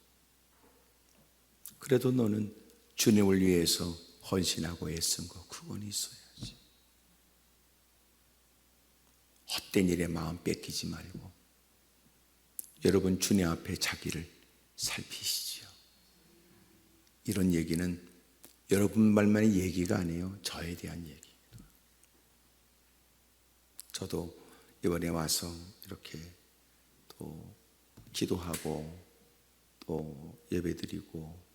그래도 너는 주님을 위해서 헌신하고 애쓴 거 그건 있어야지. 헛된 일에 마음 뺏기지 말고 여러분 주님 앞에 자기를 살피시지요. 이런 얘기는 여러분 말만의 얘기가 아니에요. 저에 대한 얘기예요. 저도 이번에 와서 이렇게 또 기도하고 또 예배드리고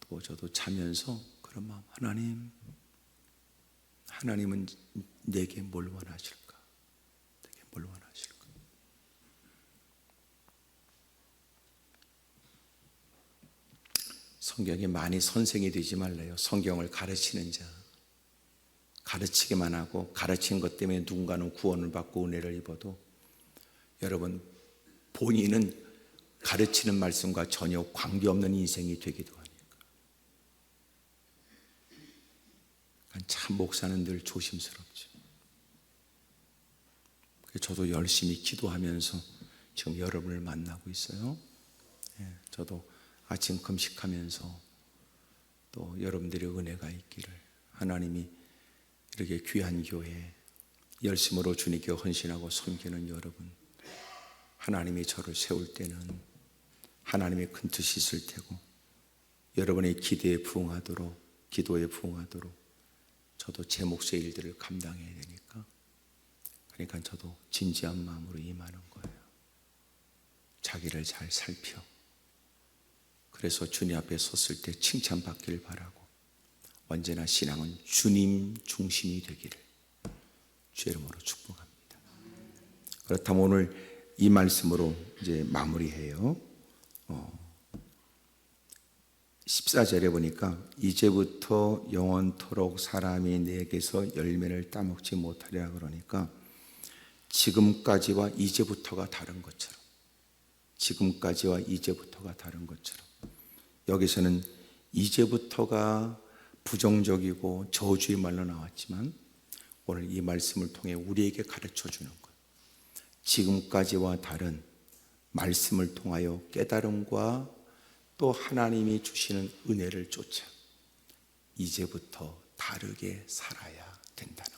또 저도 자면서 그런 마음, 하나님은 내게 뭘 원하실까? 내게 뭘 원하실까? 성경에 많이 선생이 되지 말래요. 성경을 가르치는 자. 가르치기만 하고 가르친 것 때문에 누군가는 구원을 받고 은혜를 입어도 여러분 본인은 가르치는 말씀과 전혀 관계없는 인생이 되기도 하니까. 참 목사는 늘 조심스럽죠. 저도 열심히 기도하면서 지금 여러분을 만나고 있어요. 저도 아침 금식하면서 또 여러분들의 은혜가 있기를, 하나님이 이렇게 귀한 교회 열심으로 주님께 헌신하고 섬기는 여러분, 하나님이 저를 세울 때는 하나님의 큰 뜻이 있을 테고 여러분의 기대에 부응하도록, 기도에 부응하도록 저도 제 몫의 일들을 감당해야 되니까, 그러니까 저도 진지한 마음으로 임하는 거예요. 자기를 잘 살펴. 그래서 주님 앞에 섰을 때 칭찬받기를 바라고, 언제나 신앙은 주님 중심이 되기를 주 이름으로 축복합니다. 그렇다면 오늘 이 말씀으로 이제 마무리해요. 14절에 보니까 이제부터 영원토록 사람이 내게서 열매를 따먹지 못하리라 그러니까 지금까지와 이제부터가 다른 것처럼, 지금까지와 이제부터가 다른 것처럼 여기서는 이제부터가 부정적이고 저주의 말로 나왔지만 오늘 이 말씀을 통해 우리에게 가르쳐 주는 것, 지금까지와 다른 말씀을 통하여 깨달음과 또 하나님이 주시는 은혜를 쫓아 이제부터 다르게 살아야 된다는